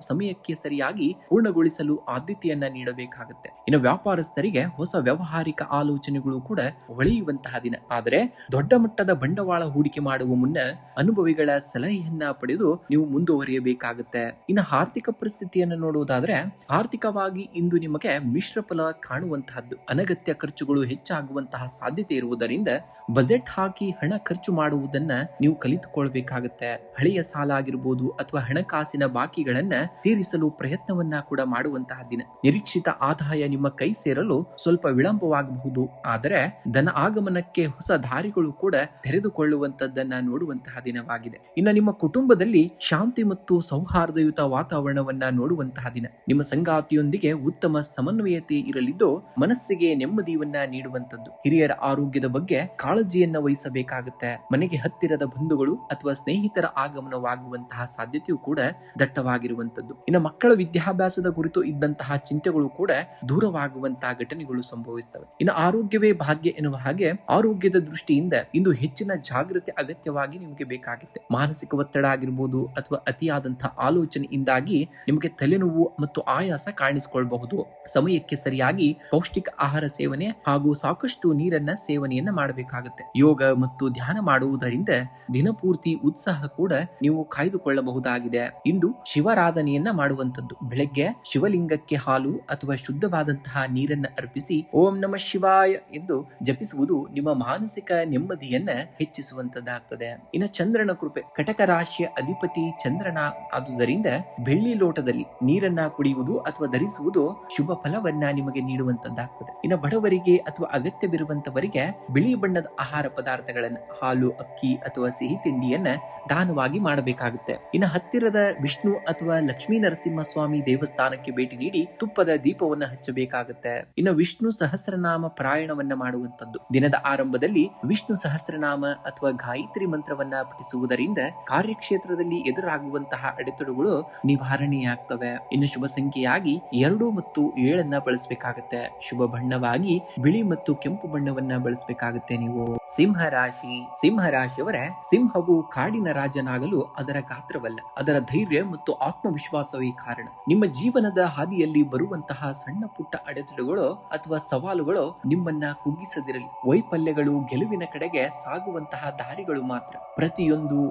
ಸಮಯಕ್ಕೆ ಸರಿಯಾಗಿ ಪೂರ್ಣಗೊಳಿಸಲು ಆದ್ಯತೆಯನ್ನ ನೀಡಬೇಕಾಗುತ್ತೆ. ಇನ್ನು ವ್ಯಾಪಾರಸ್ಥರಿಗೆ ಹೊಸ ವ್ಯಾವಹಾರಿಕ ಆಲೋಚನೆಗಳು ಕೂಡ ಹೊಳೆಯುವಂತಹ ದಿನ. ಆದರೆ ದೊಡ್ಡ ಮಟ್ಟದ ಬಂಡವಾಳ ಹೂಡಿಕೆ ಮಾಡುವ ಮುನ್ನ ಅನುಭವಿಗಳ ಸಲಹೆಯನ್ನ ಪಡೆದು ನೀವು ಮುಂದುವರಿಯಬೇಕಾಗುತ್ತೆ. ಇನ್ನು ಆರ್ಥಿಕ ಪರಿಸ್ಥಿತಿಯನ್ನು ನೋಡುವುದಾದ್ರೆ, ಆರ್ಥಿಕವಾಗಿ ಇಂದು ನಿಮಗೆ ಮಿಶ್ರ ಫಲ ಕಾಣುವಂತಹದ್ದು. ಅನಗತ್ಯ ಖರ್ಚುಗಳು ಹೆಚ್ಚಾಗುವಂತಹ ಸಾಧ್ಯತೆ ಇರುವುದರಿಂದ ಬಜೆಟ್ ಹಾಕಿ ಹಣ ಖರ್ಚು ಮಾಡುವುದನ್ನ ನೀವು ಕಲಿತುಕೊಳ್ಬೇಕಾಗುತ್ತೆ. ಹಳೆಯ ಸಾಲ ಆಗಿರ್ಬೋದು ಅಥವಾ ಹಣಕಾಸಿನ ಬಾಕಿಗಳನ್ನ ತೀರಿಸಲು ಪ್ರಯತ್ನವನ್ನ ಕೂಡ ಮಾಡುವಂತಹ ದಿನ. ನಿರೀಕ್ಷಿತ ಆದಾಯ ನಿಮ್ಮ ಕೈ ಸೇರಲು ಸ್ವಲ್ಪ ವಿಳಂಬವಾಗಬಹುದು, ಆದರೆ ಧನ ಆಗಮನಕ್ಕೆ ಹೊಸ ದಾರಿಗಳು ಕೂಡ ತೆರೆದುಕೊಳ್ಳುವಂತದ್ದನ್ನ ನೋಡುವಂತಹ ದಿನವಾಗಿದೆ. ಇನ್ನು ನಿಮ್ಮ ಕುಟುಂಬದಲ್ಲಿ ಶಾಂತಿ ಮತ್ತು ಸೌಹಾರ್ದಯುತ ವಾತಾವರಣವನ್ನ ನೋಡುವಂತಹ ದಿನ. ನಿಮ್ಮ ಸಂಗಾತಿಯೊಂದಿಗೆ ಉತ್ತಮ ಸಮನ್ವಯತೆ ಇರಲಿದ್ದು ಮನಸ್ಸಿಗೆ ನೆಮ್ಮದಿಯನ್ನ ನೀಡುವಂತದ್ದು. ಹಿರಿಯರ ಆರೋಗ್ಯದ ಬಗ್ಗೆ ಕಾಳಜಿಯನ್ನ ವಹಿಸಬೇಕಾಗುತ್ತೆ. ಮನೆಗೆ ಹತ್ತಿರದ ಬಂಧುಗಳು ಅಥವಾ ಸ್ನೇಹಿತರ ಆಗಮನವಾಗುವಂತಹ ಸಾಧ್ಯತೆಯೂ ಕೂಡ ದಟ್ಟವಾಗಿರುವಂತದ್ದು. ಇನ್ನು ಮಕ್ಕಳ ವಿದ್ಯಾಭ್ಯಾಸದ ಕುರಿತು ಇದ್ದಂತಹ ಚಿಂತೆಗಳು ಕೂಡ ದೂರವಾಗುವಂತಹ ಘಟನೆಗಳು ಸಂಭವಿಸ್ತವೆ. ಇನ್ನು ಆರೋಗ್ಯವೇ ಭಾಗ್ಯ ಎನ್ನುವ ಹಾಗೆ ಆರೋಗ್ಯದ ದೃಷ್ಟಿಯಿಂದ ಇಂದು ಹೆಚ್ಚಿನ ಜಾಗೃತಿ ಅಗತ್ಯವಾಗಿ ನಿಮಗೆ ಬೇಕಾಗುತ್ತೆ. ಮಾನಸಿಕ ಒತ್ತಡ ಆಗಿರ್ಬೋದು ಅಥವಾ ಅತಿಯಾದಂತಹ ಆಲೋಚನೆಯಿಂದಾಗಿ ನಿಮಗೆ ತಲೆನೋವು ಮತ್ತು ಆಯಾಸ ಕಾಣಿಸಿಕೊಳ್ಳಬಹುದು. ಸಮಯಕ್ಕೆ ಸರಿಯಾಗಿ ಪೌಷ್ಟಿಕ ಆಹಾರ ಸೇವನೆ ಹಾಗೂ ಸಾಕಷ್ಟು ನೀರನ್ನ ಸೇವನೆಯನ್ನ ಮಾಡಬೇಕಾಗುತ್ತೆ. ಯೋಗ ಮತ್ತು ಧ್ಯಾನ ಮಾಡುವುದರಿಂದ ದಿನಪೂರ್ತಿ ಉತ್ಸಾಹ ಕೂಡ ನೀವು ಕಾಯ್ದುಕೊಳ್ಳಬಹುದಾಗಿದೆ. ಇಂದು ಶಿವರಾಧನೆಯನ್ನ ಮಾಡುವಂತದ್ದು. ಬೆಳಗ್ಗೆ ಶಿವಲಿಂಗಕ್ಕೆ ಹಾಲು ಅಥವಾ ಶುದ್ಧವಾದಂತಹ ನೀರನ್ನ ಅರ್ಪಿಸಿ ಓಂ ನಮಃ ಶಿವಾಯ ಎಂದು ಜಪಿಸುವುದು ನಿಮ್ಮ ಮಾನಸಿಕ ನೆಮ್ಮದಿಯನ್ನ ಹೆಚ್ಚಿಸುವಂತದ್ದಾಗ್ತದೆ. ಇನ್ನು ಚಂದ್ರನ ಕೃಪೆ. ಕಟಕ ರಾಶಿಯ ಅಧಿಪತಿ ಚಂದ್ರನ ಆದುದರಿಂದ ಬೆಳ್ಳಿ ಲೋಟದಲ್ಲಿ ನೀರನ್ನ ಕುಡಿಯುವುದು ಅಥವಾ ಧರಿಸುವುದು ಶುಭ ಫಲವನ್ನ ನಿಮಗೆ ನೀಡುವಂತದ್ದಾಗ್ತದೆ. ಇನ್ನು ಬಡವರಿಗೆ ಅಥವಾ ಅಗತ್ಯವಿರುವಂತವರಿಗೆ ಬಿಳಿ ಬಣ್ಣದ ಆಹಾರ ಪದಾರ್ಥಗಳನ್ನ, ಹಾಲು, ಅಕ್ಕಿ ಅಥವಾ ಸಿಹಿ ತಿಂಡಿಯನ್ನ ದಾನವಾಗಿ ಮಾಡಬೇಕಾಗುತ್ತೆ. ಇನ್ನು ಹತ್ತಿರದ ವಿಷ್ಣು ಅಥವಾ ಲಕ್ಷ್ಮೀ ನರಸಿಂಹಸ್ವಾಮಿ ದೇವಸ್ಥಾನಕ್ಕೆ ಭೇಟಿ ನೀಡಿ ತುಪ್ಪದ ದೀಪವನ್ನ ಹಚ್ಚಬೇಕಾಗುತ್ತೆ. ಇನ್ನು ವಿಷ್ಣು ಸಹಸ್ರನಾಮ ಪಾರಾಯಣವನ್ನ ಮಾಡುವಂತದ್ದು. ದಿನದ ಆರಂಭದಲ್ಲಿ ವಿಷ್ಣು ಸಹಸ್ರನಾಮ ಅಥವಾ ಗಾಯತ್ರಿ ಮಂತ್ರವನ್ನ ಪಠಿಸುವುದರಿಂದ ಕಾರ್ಯಕ್ಷೇತ್ರದಲ್ಲಿ ಎದುರಾಗುವಂತಹ ಅಡೆತಡೆಗಳು ನಿವಾರಣೆಯಾಗ್ತವೆ. ಇನ್ನು ಶುಭ ಸಂಖ್ಯೆಯಾಗಿ 2 ಮತ್ತು 7 ಬಳಸಬೇಕಾಗುತ್ತೆ. ಶುಭ ಬಣ್ಣವಾಗಿ ಬಿಳಿ ಮತ್ತು ಕೆಂಪು ಬಣ್ಣವನ್ನ ಬಳಸಬೇಕಾಗುತ್ತೆ. ನೀವು ಸಿಂಹರಾಶಿಯವರ ಸಿಂಹವು ಕಾಡಿನ ರಾಜನಾಗಲು ಅದರ ಗಾತ್ರವಲ್ಲ, ಅದರ ಧೈರ್ಯ ಮತ್ತು ಆತ್ಮವಿಶ್ವಾಸವೇ ಕಾರಣ. ನಿಮ್ಮ ಜೀವನದ ಹಾದಿಯಲ್ಲಿ ಬರುವಂತಹ ಸಣ್ಣ ಪುಟ್ಟ ಅಡೆತಡೆಗಳು ಅಥವಾ ಸವಾಲುಗಳು ನಿಮ್ಮನ್ನ ಕುಗ್ಗಿಸದಿರಲಿ. ವೈಫಲ್ಯಗಳು ಗೆಲುವಿನ ಕಡೆಗೆ ಸಾಗುವಂತಹ ದಾರಿಗಳು ಮಾತ್ರ. ಪ್ರತಿಯೊಂದು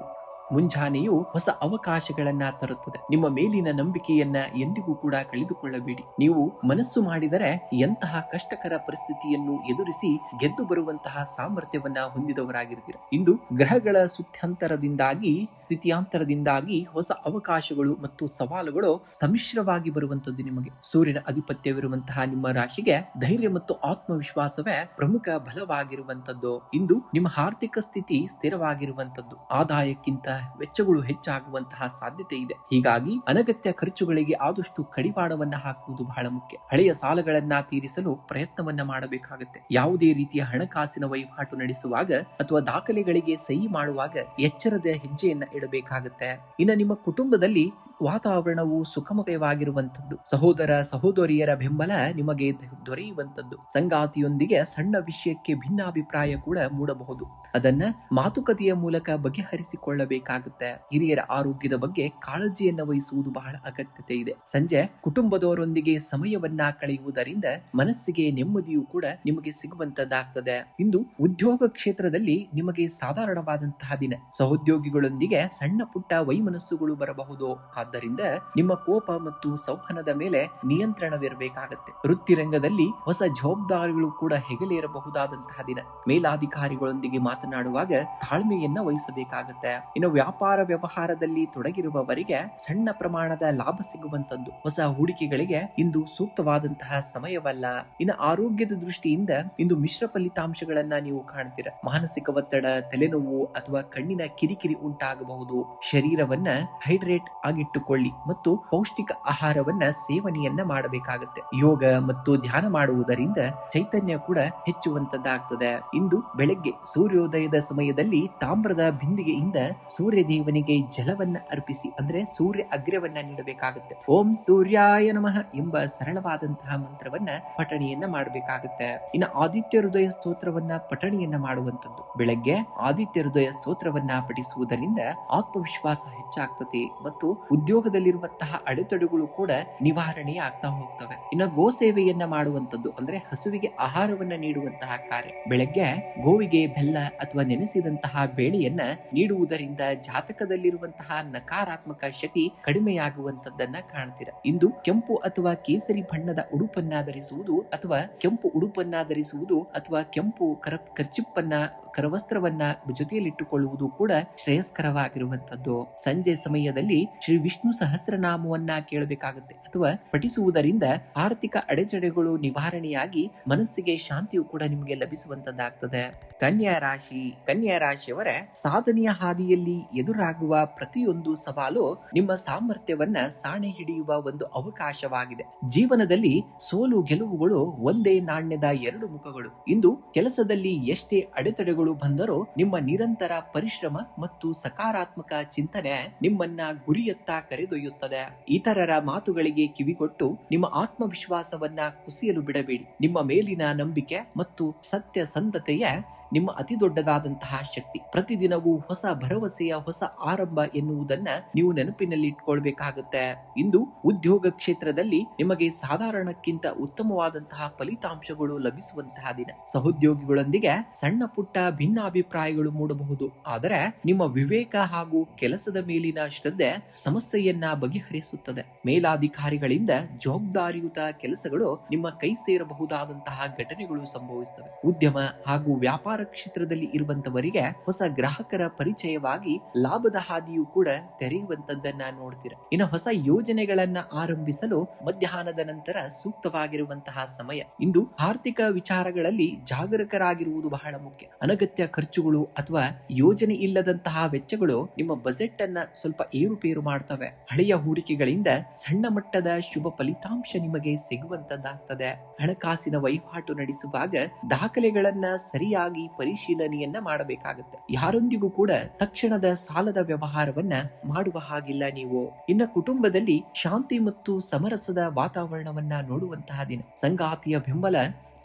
ಮುಂಜಾನೆಯು ಹೊಸ ಅವಕಾಶಗಳನ್ನ ತರುತ್ತದೆ. ನಿಮ್ಮ ಮೇಲಿನ ನಂಬಿಕೆಯನ್ನ ಎಂದಿಗೂ ಕೂಡ ಕಳೆದುಕೊಳ್ಳಬೇಡಿ. ನೀವು ಮನಸ್ಸು ಮಾಡಿದರೆ ಎಂತಹ ಕಷ್ಟಕರ ಪರಿಸ್ಥಿತಿಯನ್ನು ಎದುರಿಸಿ ಗೆದ್ದು ಬರುವಂತಹ ಸಾಮರ್ಥ್ಯವನ್ನ ಹೊಂದಿದವರಾಗಿರ್ತೀರ. ಇಂದು ಗ್ರಹಗಳ ಸ್ಥಿತ್ಯಾಂತರದಿಂದಾಗಿ ಹೊಸ ಅವಕಾಶಗಳು ಮತ್ತು ಸವಾಲುಗಳು ಸಮ್ಮಿಶ್ರವಾಗಿ ಬರುವಂತದ್ದು. ನಿಮಗೆ ಸೂರ್ಯನ ಅಧಿಪತ್ಯವಿರುವಂತಹ ನಿಮ್ಮ ರಾಶಿಗೆ ಧೈರ್ಯ ಮತ್ತು ಆತ್ಮವಿಶ್ವಾಸವೇ ಪ್ರಮುಖ ಬಲವಾಗಿರುವಂತದ್ದು. ಇಂದು ನಿಮ್ಮ ಆರ್ಥಿಕ ಸ್ಥಿತಿ ಸ್ಥಿರವಾಗಿರುವಂತದ್ದು. ಆದಾಯಕ್ಕಿಂತ ವೆಚ್ಚಗಳು ಹೆಚ್ಚಾಗುವಂತಹ ಸಾಧ್ಯತೆ ಇದೆ. ಹೀಗಾಗಿ ಅನಗತ್ಯ ಖರ್ಚುಗಳಿಗೆ ಆದಷ್ಟು ಕಡಿವಾಣವನ್ನ ಹಾಕುವುದು ಬಹಳ ಮುಖ್ಯ. ಹಳೆಯ ಸಾಲಗಳನ್ನ ತೀರಿಸಲು ಪ್ರಯತ್ನವನ್ನ ಮಾಡಬೇಕಾಗುತ್ತೆ. ಯಾವುದೇ ರೀತಿಯ ಹಣಕಾಸಿನ ವಹಿವಾಟು ನಡೆಸುವಾಗ ಅಥವಾ ದಾಖಲೆಗಳಿಗೆ ಸಹಿ ಮಾಡುವಾಗ ಎಚ್ಚರದ ಹೆಜ್ಜೆಯನ್ನ ಇಡಬೇಕಾಗುತ್ತೆ. ಇನ್ನು ನಿಮ್ಮ ಕುಟುಂಬದಲ್ಲಿ ವಾತಾವರಣವು ಸುಖಮಯವಾಗಿರುವಂತದ್ದು. ಸಹೋದರ ಸಹೋದರಿಯರ ಬೆಂಬಲ ನಿಮಗೆ ದೊರೆಯುವಂತದ್ದು. ಸಂಗಾತಿಯೊಂದಿಗೆ ಸಣ್ಣ ವಿಷಯಕ್ಕೆ ಭಿನ್ನಾಭಿಪ್ರಾಯ ಕೂಡ ಮೂಡಬಹುದು. ಅದನ್ನ ಮಾತುಕತೆಯ ಮೂಲಕ ಬಗೆಹರಿಸಿಕೊಳ್ಳಬೇಕಾಗುತ್ತೆ. ಹಿರಿಯರ ಆರೋಗ್ಯದ ಬಗ್ಗೆ ಕಾಳಜಿಯನ್ನ ವಹಿಸುವುದು ಬಹಳ ಅಗತ್ಯತೆ ಇದೆ. ಸಂಜೆ ಕುಟುಂಬದವರೊಂದಿಗೆ ಸಮಯವನ್ನ ಕಳೆಯುವುದರಿಂದ ಮನಸ್ಸಿಗೆ ನೆಮ್ಮದಿಯೂ ಕೂಡ ನಿಮಗೆ ಸಿಗುವಂತದ್ದಾಗ್ತದೆ. ಇಂದು ಉದ್ಯೋಗ ಕ್ಷೇತ್ರದಲ್ಲಿ ನಿಮಗೆ ಸಾಧಾರಣವಾದಂತಹ ದಿನ. ಸಹೋದ್ಯೋಗಿಗಳೊಂದಿಗೆ ಸಣ್ಣ ಪುಟ್ಟ ವೈಮನಸ್ಸುಗಳು ಬರಬಹುದು. ಆದ್ದರಿಂದ ನಿಮ್ಮ ಕೋಪ ಮತ್ತು ಸಂವಹನದ ಮೇಲೆ ನಿಯಂತ್ರಣವಿರಬೇಕಾಗತ್ತೆ. ವೃತ್ತಿರಂಗದಲ್ಲಿ ಹೊಸ ಜವಾಬ್ದಾರಿಗಳು ಕೂಡ ಹೆಗಲೇರಬಹುದಾದಂತಹ ದಿನ. ಮೇಲಾಧಿಕಾರಿಗಳೊಂದಿಗೆ ಮಾತನಾಡುವಾಗ ತಾಳ್ಮೆಯನ್ನ ವಹಿಸಬೇಕಾಗತ್ತೆ. ಇನ್ನು ವ್ಯಾಪಾರ ವ್ಯವಹಾರದಲ್ಲಿ ತೊಡಗಿರುವವರಿಗೆ ಸಣ್ಣ ಪ್ರಮಾಣದ ಲಾಭ ಸಿಗುವಂತದ್ದು. ಹೊಸ ಹೂಡಿಕೆಗಳಿಗೆ ಇಂದು ಸೂಕ್ತವಾದಂತಹ ಸಮಯವಲ್ಲ. ಇನ್ನು ಆರೋಗ್ಯದ ದೃಷ್ಟಿಯಿಂದ ಇಂದು ಮಿಶ್ರ ಫಲಿತಾಂಶಗಳನ್ನ ನೀವು ಕಾಣ್ತೀರ. ಮಾನಸಿಕ ಒತ್ತಡ, ತಲೆನೋವು ಅಥವಾ ಕಣ್ಣಿನ ಕಿರಿಕಿರಿ ಉಂಟಾಗಬಹುದು. ಶರೀರವನ್ನ ಹೈಡ್ರೇಟ್ ಆಗಿಟ್ಟುಕೊಳ್ಳಿ ಮತ್ತು ಪೌಷ್ಟಿಕ ಆಹಾರವನ್ನ ಸೇವನೆಯನ್ನ ಮಾಡಬೇಕಾಗುತ್ತೆ. ಯೋಗ ಮತ್ತು ಧ್ಯಾನ ಮಾಡುವುದರಿಂದ ಚೈತನ್ಯ ಕೂಡ ಹೆಚ್ಚುವಂತದ್ದಾಗ್ತದೆ. ಇಂದು ಬೆಳಗ್ಗೆ ಸೂರ್ಯೋದಯದ ಸಮಯದಲ್ಲಿ ತಾಮ್ರದ ಬಿಂದಿಗೆಯಿಂದ ಸೂರ್ಯ ದೇವನಿಗೆ ಜಲವನ್ನ ಅರ್ಪಿಸಿ, ಅಂದ್ರೆ ಸೂರ್ಯ ಅಗ್ರ್ಯವನ್ನ ನೀಡಬೇಕಾಗುತ್ತೆ. ಓಂ ಸೂರ್ಯಾಯ ನಮಃ ಎಂಬ ಸರಳವಾದಂತಹ ಮಂತ್ರವನ್ನ ಪಠಣಿಯನ್ನ ಮಾಡಬೇಕಾಗುತ್ತೆ. ಇನ್ನು ಆದಿತ್ಯ ಹೃದಯ ಸ್ತೋತ್ರವನ್ನ ಪಠಣಿಯನ್ನ ಮಾಡುವಂತದ್ದು. ಬೆಳಗ್ಗೆ ಆದಿತ್ಯ ಹೃದಯ ಸ್ತೋತ್ರವನ್ನ ಪಠಿಸುವುದರಿಂದ ಆತ್ಮವಿಶ್ವಾಸ ಹೆಚ್ಚಾಗ್ತದೆ ಮತ್ತು ಉದ್ಯೋಗದಲ್ಲಿರುವಂತಹ ಅಡೆತಡೆಗಳು ಕೂಡ ನಿವಾರಣೆ ಆಗ್ತಾ ಹೋಗ್ತವೆ. ಇನ್ನು ಗೋ ಸೇವೆಯನ್ನ ಮಾಡುವಂತದ್ದು, ಅಂದ್ರೆ ಹಸುವಿಗೆ ಆಹಾರವನ್ನ ನೀಡುವಂತಹ ಕಾರ್ಯ. ಬೆಳಗ್ಗೆ ಗೋವಿಗೆ ಬೆಲ್ಲ ಅಥವಾ ನೆನೆಸಿದಂತಹ ಬೇಳೆಯನ್ನ ನೀಡುವುದರಿಂದ ಜಾತಕದಲ್ಲಿರುವಂತಹ ನಕಾರಾತ್ಮಕ ಶಕ್ತಿ ಕಡಿಮೆಯಾಗುವಂತದ್ದನ್ನ ಕಾಣ್ತೀರ. ಇಂದು ಕೆಂಪು ಅಥವಾ ಕೇಸರಿ ಬಣ್ಣದ ಉಡುಪನ್ನ ಧರಿಸುವುದು ಅಥವಾ ಕೆಂಪು ಉಡುಪನ್ನ ಧರಿಸುವುದು ಅಥವಾ ಕೆಂಪು ಕರ್ಚಿಪ್ಪನ್ನ ಕರವಸ್ತ್ರವನ್ನ ಜೊತೆಯಲ್ಲಿಟ್ಟುಕೊಳ್ಳುವುದು ಕೂಡ ಶ್ರೇಯಸ್ಕರವಾಗಿರುವಂತದ್ದು. ಸಂಜೆ ಸಮಯದಲ್ಲಿ ಶ್ರೀ ವಿಷ್ಣು ಸಹಸ್ರನಾಮವನ್ನ ಕೇಳಬೇಕಾಗುತ್ತೆ ಅಥವಾ ಪಠಿಸುವುದರಿಂದ ಆರ್ಥಿಕ ಅಡೆತಡೆಗಳು ನಿವಾರಣೆಯಾಗಿ ಮನಸ್ಸಿಗೆ ಶಾಂತಿಯು ಕೂಡ ನಿಮಗೆ ಲಭಿಸುವಂತದ್ದಾಗ್ತದೆ. ಕನ್ಯಾ ರಾಶಿಯವರ ಸಾಧನೆಯ ಹಾದಿಯಲ್ಲಿ ಎದುರಾಗುವ ಪ್ರತಿಯೊಂದು ಸವಾಲು ನಿಮ್ಮ ಸಾಮರ್ಥ್ಯವನ್ನ ಸಾಣೆ ಹಿಡಿಯುವ ಒಂದು ಅವಕಾಶವಾಗಿದೆ. ಜೀವನದಲ್ಲಿ ಸೋಲು ಗೆಲುವುಗಳು ಒಂದೇ ನಾಣ್ಯದ ಎರಡು ಮುಖಗಳು. ಇಂದು ಕೆಲಸದಲ್ಲಿ ಎಷ್ಟೇ ಅಡೆತಡೆಗಳು ಬಂದರೂ ನಿಮ್ಮ ನಿರಂತರ ಪರಿಶ್ರಮ ಮತ್ತು ಸಕಾರಾತ್ಮಕ ಚಿಂತನೆ ನಿಮ್ಮನ್ನ ಗುರಿಯತ್ತ ಕರೆದೊಯ್ಯುತ್ತದೆ. ಇತರರ ಮಾತುಗಳಿಗೆ ಕಿವಿಗೊಟ್ಟು ನಿಮ್ಮ ಆತ್ಮವಿಶ್ವಾಸವನ್ನ ಕುಸಿಯಲು ಬಿಡಬೇಡಿ. ನಿಮ್ಮ ಮೇಲಿನ ನಂಬಿಕೆ ಮತ್ತು ಸತ್ಯಸಂಧತೆಯ ನಿಮ್ಮ ಅತಿ ದೊಡ್ಡದಾದಂತಹ ಶಕ್ತಿ. ಪ್ರತಿದಿನವೂ ಹೊಸ ಭರವಸೆಯ ಹೊಸ ಆರಂಭ ಎನ್ನುವುದನ್ನ ನೀವು ನೆನಪಿನಲ್ಲಿ ಇಟ್ಕೊಳ್ಬೇಕಾಗುತ್ತೆ. ಇಂದು ಉದ್ಯೋಗ ಕ್ಷೇತ್ರದಲ್ಲಿ ನಿಮಗೆ ಸಾಧಾರಣಕ್ಕಿಂತ ಉತ್ತಮವಾದಂತಹ ಫಲಿತಾಂಶಗಳು ಲಭಿಸುವಂತಹ ದಿನ. ಸಹೋದ್ಯೋಗಿಗಳೊಂದಿಗೆ ಸಣ್ಣ ಪುಟ್ಟ ಭಿನ್ನಾಭಿಪ್ರಾಯಗಳು ಮೂಡಬಹುದು, ಆದರೆ ನಿಮ್ಮ ವಿವೇಕ ಹಾಗೂ ಕೆಲಸದ ಮೇಲಿನ ಶ್ರದ್ಧೆ ಸಮಸ್ಯೆಯನ್ನ ಬಗೆಹರಿಸುತ್ತದೆ. ಮೇಲಾಧಿಕಾರಿಗಳಿಂದ ಜವಾಬ್ದಾರಿಯುತ ಕೆಲಸಗಳು ನಿಮ್ಮ ಕೈ ಸೇರಬಹುದಾದಂತಹ ಘಟನೆಗಳು ಸಂಭವಿಸುತ್ತವೆ. ಉದ್ಯಮ ಹಾಗೂ ವ್ಯಾಪಾರ ಕ್ಷೇತ್ರದಲ್ಲಿ ಇರುವಂತವರಿಗೆ ಹೊಸ ಗ್ರಾಹಕರ ಪರಿಚಯವಾಗಿ ಲಾಭದ ಹಾದಿಯು ಕೂಡ ತೆರೆಯುವಂತದ್ದನ್ನ ನೋಡ್ತೀರ. ಇನ್ನು ಹೊಸ ಯೋಜನೆಗಳನ್ನ ಆರಂಭಿಸಲು ಮಧ್ಯಾಹ್ನದ ನಂತರ ಸೂಕ್ತವಾಗಿರುವಂತಹ ಸಮಯ. ಇಂದು ಆರ್ಥಿಕ ವಿಚಾರಗಳಲ್ಲಿ ಜಾಗರೂಕರಾಗಿರುವುದು ಬಹಳ ಮುಖ್ಯ. ಅನಗತ್ಯ ಖರ್ಚುಗಳು ಅಥವಾ ಯೋಜನೆ ಇಲ್ಲದಂತಹ ವೆಚ್ಚಗಳು ನಿಮ್ಮ ಬಜೆಟ್ ಅನ್ನ ಸ್ವಲ್ಪ ಏರುಪೇರು ಮಾಡ್ತವೆ. ಹಳೆಯ ಹೂಡಿಕೆಗಳಿಂದ ಸಣ್ಣ ಮಟ್ಟದ ಶುಭ ಫಲಿತಾಂಶ ನಿಮಗೆ ಸಿಗುವಂತದ್ದಾಗ್ತದೆ. ಹಣಕಾಸಿನ ವಹಿವಾಟು ನಡೆಸುವಾಗ ದಾಖಲೆಗಳನ್ನ ಸರಿಯಾಗಿ ಪರಿಶೀಲನೆಯನ್ನ ಮಾಡಬೇಕಾಗುತ್ತೆ. ಯಾರೊಂದಿಗೂ ಕೂಡ ತಕ್ಷಣದ ಸಾಲದ ವ್ಯವಹಾರವನ್ನ ಮಾಡುವ ಹಾಗಿಲ್ಲ ನೀವು. ಇನ್ನು ಕುಟುಂಬದಲ್ಲಿ ಶಾಂತಿ ಮತ್ತು ಸಮರಸದ ವಾತಾವರಣವನ್ನ ನೋಡುವಂತಹ ದಿನ. ಸಂಗಾತಿಯ ಬೆಂಬಲ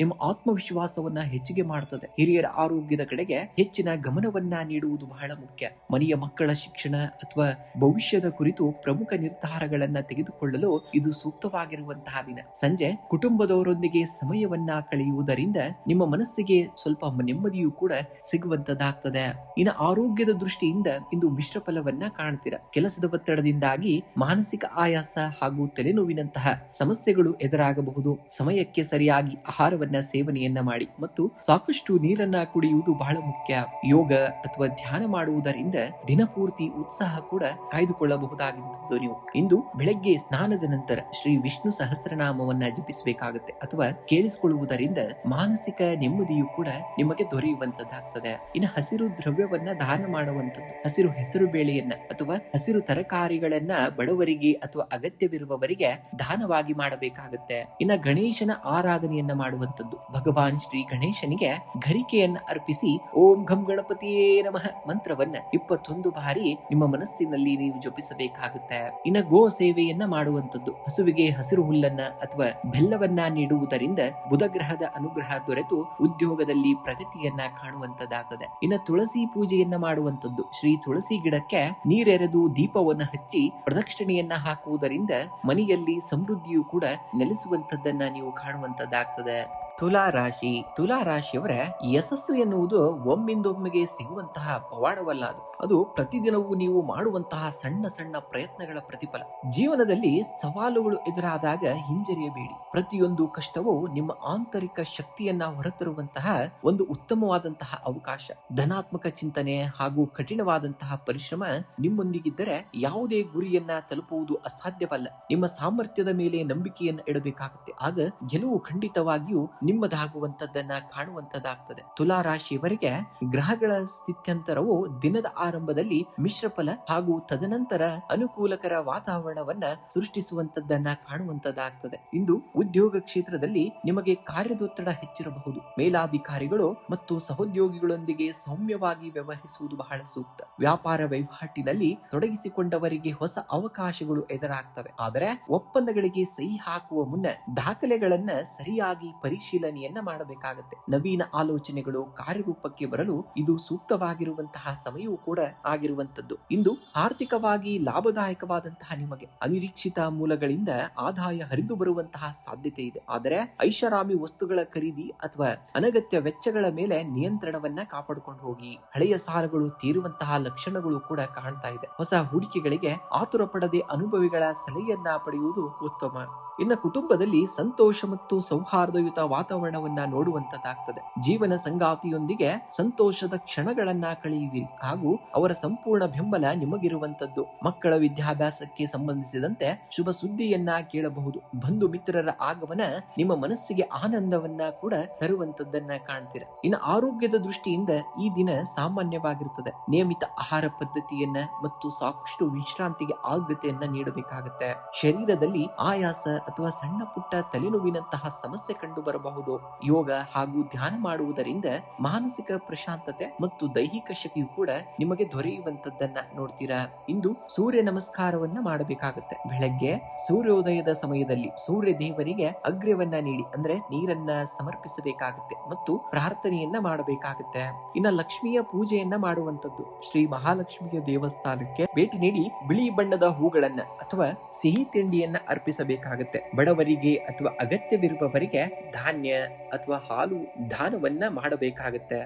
ನಿಮ್ಮ ಆತ್ಮವಿಶ್ವಾಸವನ್ನ ಹೆಚ್ಚಿಗೆ ಮಾಡುತ್ತದೆ. ಹಿರಿಯರ ಆರೋಗ್ಯದ ಕಡೆಗೆ ಹೆಚ್ಚಿನ ಗಮನವನ್ನ ನೀಡುವುದು ಬಹಳ ಮುಖ್ಯ. ಮನೆಯ ಮಕ್ಕಳ ಶಿಕ್ಷಣ ಅಥವಾ ಭವಿಷ್ಯದ ಕುರಿತು ಪ್ರಮುಖ ನಿರ್ಧಾರಗಳನ್ನ ತೆಗೆದುಕೊಳ್ಳಲು ಇದು ಸೂಕ್ತವಾಗಿರುವಂತಹ ದಿನ. ಸಂಜೆ ಕುಟುಂಬದವರೊಂದಿಗೆ ಸಮಯವನ್ನ ಕಳೆಯುವುದರಿಂದ ನಿಮ್ಮ ಮನಸ್ಸಿಗೆ ಸ್ವಲ್ಪ ನೆಮ್ಮದಿಯೂ ಕೂಡ ಸಿಗುವಂತದ್ದಾಗ್ತದೆ. ಇನ್ನು ಆರೋಗ್ಯದ ದೃಷ್ಟಿಯಿಂದ ಇಂದು ಮಿಶ್ರ ಫಲವನ್ನ ಕಾಣ್ತೀರ. ಕೆಲಸದ ಒತ್ತಡದಿಂದಾಗಿ ಮಾನಸಿಕ ಆಯಾಸ ಹಾಗೂ ತಲೆನೋವಿನಂತಹ ಸಮಸ್ಯೆಗಳು ಎದುರಾಗಬಹುದು. ಸಮಯಕ್ಕೆ ಸರಿಯಾಗಿ ಆಹಾರವನ್ನ ಸೇವನೆಯನ್ನ ಮಾಡಿ ಮತ್ತು ಸಾಕಷ್ಟು ನೀರನ್ನ ಕುಡಿಯುವುದು ಬಹಳ ಮುಖ್ಯ. ಯೋಗ ಅಥವಾ ಧ್ಯಾನ ಮಾಡುವುದರಿಂದ ದಿನಪೂರ್ತಿ ಉತ್ಸಾಹ ಕೂಡ ಕಾಯ್ದುಕೊಳ್ಳಬಹುದಾಗಿದ್ದು. ನೀವು ಇಂದು ಬೆಳಗ್ಗೆ ಸ್ನಾನದ ನಂತರ ಶ್ರೀ ವಿಷ್ಣು ಸಹಸ್ರನಾಮವನ್ನ ಜಪಿಸಬೇಕಾಗುತ್ತೆ ಅಥವಾ ಕೇಳಿಸಿಕೊಳ್ಳುವುದರಿಂದ ಮಾನಸಿಕ ನೆಮ್ಮದಿಯು ಕೂಡ ನಿಮಗೆ ದೊರೆಯುವಂತದ್ದಾಗ್ತದೆ. ಇನ್ನು ಹಸಿರು ದ್ರವ್ಯವನ್ನ ದಾನ ಮಾಡುವಂತದ್ದು. ಹಸಿರು ಹೆಸರು ಬೇಳೆಯನ್ನ ಅಥವಾ ಹಸಿರು ತರಕಾರಿಗಳನ್ನ ಬಡವರಿಗೆ ಅಥವಾ ಅಗತ್ಯವಿರುವವರಿಗೆ ದಾನವಾಗಿ ಮಾಡಬೇಕಾಗುತ್ತೆ. ಇನ್ನ ಗಣೇಶನ ಆರಾಧನೆಯನ್ನ ಮಾಡುವಂತದ್ದು. ಭಗವಾನ್ ಶ್ರೀ ಗಣೇಶನಿಗೆ ಘರಿಕೆಯನ್ನ ಅರ್ಪಿಸಿ ಓಂ ಘಂ ಗಣಪತಿಯೇ ನಮಃ ಮಂತ್ರವನ್ನ 21 ಬಾರಿ ನಿಮ್ಮ ಮನಸ್ಸಿನಲ್ಲಿ ನೀವು ಜಪಿಸಬೇಕಾಗುತ್ತೆ. ಇನ್ನ ಗೋ ಸೇವೆಯನ್ನ ಮಾಡುವಂತದ್ದು. ಹಸುವಿಗೆ ಹಸಿರು ಹುಲ್ಲನ್ನ ಅಥವಾ ಬೆಲ್ಲವನ್ನ ನೀಡುವುದರಿಂದ ಬುಧ ಗ್ರಹದ ಅನುಗ್ರಹ ದೊರೆತು ಉದ್ಯೋಗದಲ್ಲಿ ಪ್ರಗತಿಯನ್ನ ಕಾಣುವಂತದ್ದಾಗ್ತದೆ. ಇನ್ನ ತುಳಸಿ ಪೂಜೆಯನ್ನ ಮಾಡುವಂತದ್ದು. ಶ್ರೀ ತುಳಸಿ ಗಿಡಕ್ಕೆ ನೀರೆರೆದು ದೀಪವನ್ನ ಹಚ್ಚಿ ಪ್ರದಕ್ಷಿಣೆಯನ್ನ ಹಾಕುವುದರಿಂದ ಮನೆಯಲ್ಲಿ ಸಮೃದ್ಧಿಯು ಕೂಡ ನೆಲೆಸುವಂತದ್ದನ್ನ ನೀವು ಕಾಣುವಂತದ್ದಾಗ್ತದೆ. ತುಲಾ ರಾಶಿ. ತುಲಾ ರಾಶಿಯವರ ಯಶಸ್ಸು ಎನ್ನುವುದು ಒಮ್ಮಿಂದೊಮ್ಮೆಗೆ ಸಿಗುವಂತಹ ಪವಾಡವಲ್ಲ. ಅದು ಪ್ರತಿದಿನವೂ ನೀವು ಮಾಡುವಂತಹ ಸಣ್ಣ ಸಣ್ಣ ಪ್ರಯತ್ನಗಳ ಪ್ರತಿಫಲ. ಜೀವನದಲ್ಲಿ ಸವಾಲುಗಳು ಎದುರಾದಾಗ ಹಿಂಜರಿಯಬೇಡಿ. ಪ್ರತಿಯೊಂದು ಕಷ್ಟವೂ ನಿಮ್ಮ ಆಂತರಿಕ ಶಕ್ತಿಯನ್ನ ಹೊರತರುವಂತಹ ಒಂದು ಉತ್ತಮವಾದಂತಹ ಅವಕಾಶ. ಧನಾತ್ಮಕ ಚಿಂತನೆ ಹಾಗೂ ಕಠಿಣವಾದಂತಹ ಪರಿಶ್ರಮ ನಿಮ್ಮೊಂದಿಗಿದ್ದರೆ ಯಾವುದೇ ಗುರಿಯನ್ನ ತಲುಪುವುದು ಅಸಾಧ್ಯವಲ್ಲ. ನಿಮ್ಮ ಸಾಮರ್ಥ್ಯದ ಮೇಲೆ ನಂಬಿಕೆಯನ್ನು ಇಡಬೇಕಾಗುತ್ತೆ. ಆಗ ಗೆಲುವು ಖಂಡಿತವಾಗಿಯೂ ನಿಮ್ಮದಾಗುವಂತದ್ದನ್ನ ಕಾಣುವಂತದ್ದಾಗ್ತದೆ. ತುಲಾ ರಾಶಿಯವರಿಗೆ ಗ್ರಹಗಳ ಸ್ಥಿತ್ಯಂತರವು ದಿನದ ಆರಂಭದಲ್ಲಿ ಮಿಶ್ರ ಫಲ ಹಾಗೂ ತದನಂತರ ಅನುಕೂಲಕರ ವಾತಾವರಣವನ್ನ ಸೃಷ್ಟಿಸುವಂತದ್ದನ್ನ ಕಾಣುವಂತದ್ದಾಗ್ತದೆ. ಇಂದು ಉದ್ಯೋಗ ಕ್ಷೇತ್ರದಲ್ಲಿ ನಿಮಗೆ ಕಾರ್ಯದೊತ್ತಡ ಹೆಚ್ಚಿರಬಹುದು. ಮೇಲಾಧಿಕಾರಿಗಳು ಮತ್ತು ಸಹೋದ್ಯೋಗಿಗಳೊಂದಿಗೆ ಸೌಮ್ಯವಾಗಿ ವ್ಯವಹರಿಸುವುದು ಬಹಳ ಸೂಕ್ತ. ವ್ಯಾಪಾರ ವಹಿವಾಟಿನಲ್ಲಿ ತೊಡಗಿಸಿಕೊಂಡವರಿಗೆ ಹೊಸ ಅವಕಾಶಗಳು ಎದುರಾಗ್ತವೆ. ಆದರೆ ಒಪ್ಪಂದಗಳಿಗೆ ಸಹಿ ಹಾಕುವ ಮುನ್ನ ದಾಖಲೆಗಳನ್ನ ಸರಿಯಾಗಿ ಪರಿಶೀಲನೆಯನ್ನ ಮಾಡಬೇಕಾಗುತ್ತೆ. ನವೀನ ಆಲೋಚನೆಗಳು ಕಾರ್ಯರೂಪಕ್ಕೆ ಬರಲು ಇದು ಸೂಕ್ತವಾಗಿರುವಂತಹ ಸಮಯವೂ ಕೂಡ ಆಗಿರುವಂತದ್ದು. ಇಂದು ಆರ್ಥಿಕವಾಗಿ ಲಾಭದಾಯಕವಾದಂತಹ ನಿಮಗೆ ಅನಿರೀಕ್ಷಿತ ಮೂಲಗಳಿಂದ ಆದಾಯ ಹರಿದು ಬರುವಂತಹ ಸಾಧ್ಯತೆ ಇದೆ. ಆದರೆ ಐಷಾರಾಮಿ ವಸ್ತುಗಳ ಖರೀದಿ ಅಥವಾ ಅನಗತ್ಯ ವೆಚ್ಚಗಳ ಮೇಲೆ ನಿಯಂತ್ರಣವನ್ನ ಕಾಪಾಡಿಕೊಂಡು ಹೋಗಿ. ಹಳೆಯ ಸಾಲಗಳು ತೀರುವಂತಹ ಲಕ್ಷಣಗಳು ಕೂಡ ಕಾಣ್ತಾ ಇದೆ. ಹೊಸ ಹೂಡಿಕೆಗಳಿಗೆ ಆತುರ ಪಡದೆ ಅನುಭವಿಗಳ ಸಲಹೆಯನ್ನ ಪಡೆಯುವುದು ಉತ್ತಮ. ಇನ್ನು ಕುಟುಂಬದಲ್ಲಿ ಸಂತೋಷ ಮತ್ತು ಸೌಹಾರ್ದಯುತ ವಾತಾವರಣವನ್ನ ನೋಡುವಂತದ್ದಾಗ್ತದೆ. ಜೀವನ ಸಂಗಾತಿಯೊಂದಿಗೆ ಸಂತೋಷದ ಕ್ಷಣಗಳನ್ನ ಕಳೆಯುವಿರಿ ಹಾಗೂ ಅವರ ಸಂಪೂರ್ಣ ಬೆಂಬಲ ನಿಮಗಿರುವಂತದ್ದು. ಮಕ್ಕಳ ವಿದ್ಯಾಭ್ಯಾಸಕ್ಕೆ ಸಂಬಂಧಿಸಿದಂತೆ ಶುಭ ಸುದ್ದಿಯನ್ನ ಕೇಳಬಹುದು. ಬಂಧು ಮಿತ್ರರ ಆಗಮನ ನಿಮ್ಮ ಮನಸ್ಸಿಗೆ ಆನಂದವನ್ನ ಕೂಡ ತರುವಂತದ್ದನ್ನ ಕಾಣ್ತೀರ. ಇನ್ನು ಆರೋಗ್ಯದ ದೃಷ್ಟಿಯಿಂದ ಈ ದಿನ ಸಾಮಾನ್ಯವಾಗಿರುತ್ತದೆ. ನಿಯಮಿತ ಆಹಾರ ಪದ್ಧತಿಯನ್ನ ಮತ್ತು ಸಾಕಷ್ಟು ವಿಶ್ರಾಂತಿಗೆ ಆದ್ಯತೆಯನ್ನ ನೀಡಬೇಕಾಗುತ್ತೆ. ಶರೀರದಲ್ಲಿ ಆಯಾಸ ಅಥವಾ ಸಣ್ಣ ಪುಟ್ಟ ತಲೆನೋವಿನಂತಹ ಸಮಸ್ಯೆ ಕಂಡು ಬರಬಹುದು. ಯೋಗ ಹಾಗೂ ಧ್ಯಾನ ಮಾಡುವುದರಿಂದ ಮಾನಸಿಕ ಪ್ರಶಾಂತತೆ ಮತ್ತು ದೈಹಿಕ ಶಕ್ತಿಯು ಕೂಡ ನಿಮಗೆ ದೊರೆಯುವಂತದ್ದನ್ನ ನೋಡ್ತೀರಾ. ಇಂದು ಸೂರ್ಯ ನಮಸ್ಕಾರವನ್ನ ಮಾಡಬೇಕಾಗುತ್ತೆ. ಬೆಳಗ್ಗೆ ಸೂರ್ಯೋದಯದ ಸಮಯದಲ್ಲಿ ಸೂರ್ಯ ದೇವರಿಗೆ ಅಗ್ರ್ಯವನ್ನ ನೀಡಿ ಅಂದ್ರೆ ನೀರನ್ನ ಸಮರ್ಪಿಸಬೇಕಾಗುತ್ತೆ ಮತ್ತು ಪ್ರಾರ್ಥನೆಯನ್ನ ಮಾಡಬೇಕಾಗುತ್ತೆ. ಇನ್ನ ಲಕ್ಷ್ಮಿಯ ಪೂಜೆಯನ್ನ ಮಾಡುವಂತದ್ದು. ಶ್ರೀ ಮಹಾಲಕ್ಷ್ಮಿಯ ದೇವಸ್ಥಾನಕ್ಕೆ ಭೇಟಿ ನೀಡಿ ಬಿಳಿ ಬಣ್ಣದ ಹೂಗಳನ್ನ ಅಥವಾ ಸಿಹಿ ತಿಂಡಿಯನ್ನ ಅರ್ಪಿಸಬೇಕಾಗುತ್ತೆ. ಬಡವರಿಗೆ ಅಥವಾ ಅಗತ್ಯವಿರುವವರಿಗೆ ಧಾನ್ಯ ಅಥವಾ ಹಾಲು ದಾನವನ್ನ ಮಾಡಬೇಕಾಗುತ್ತೆ.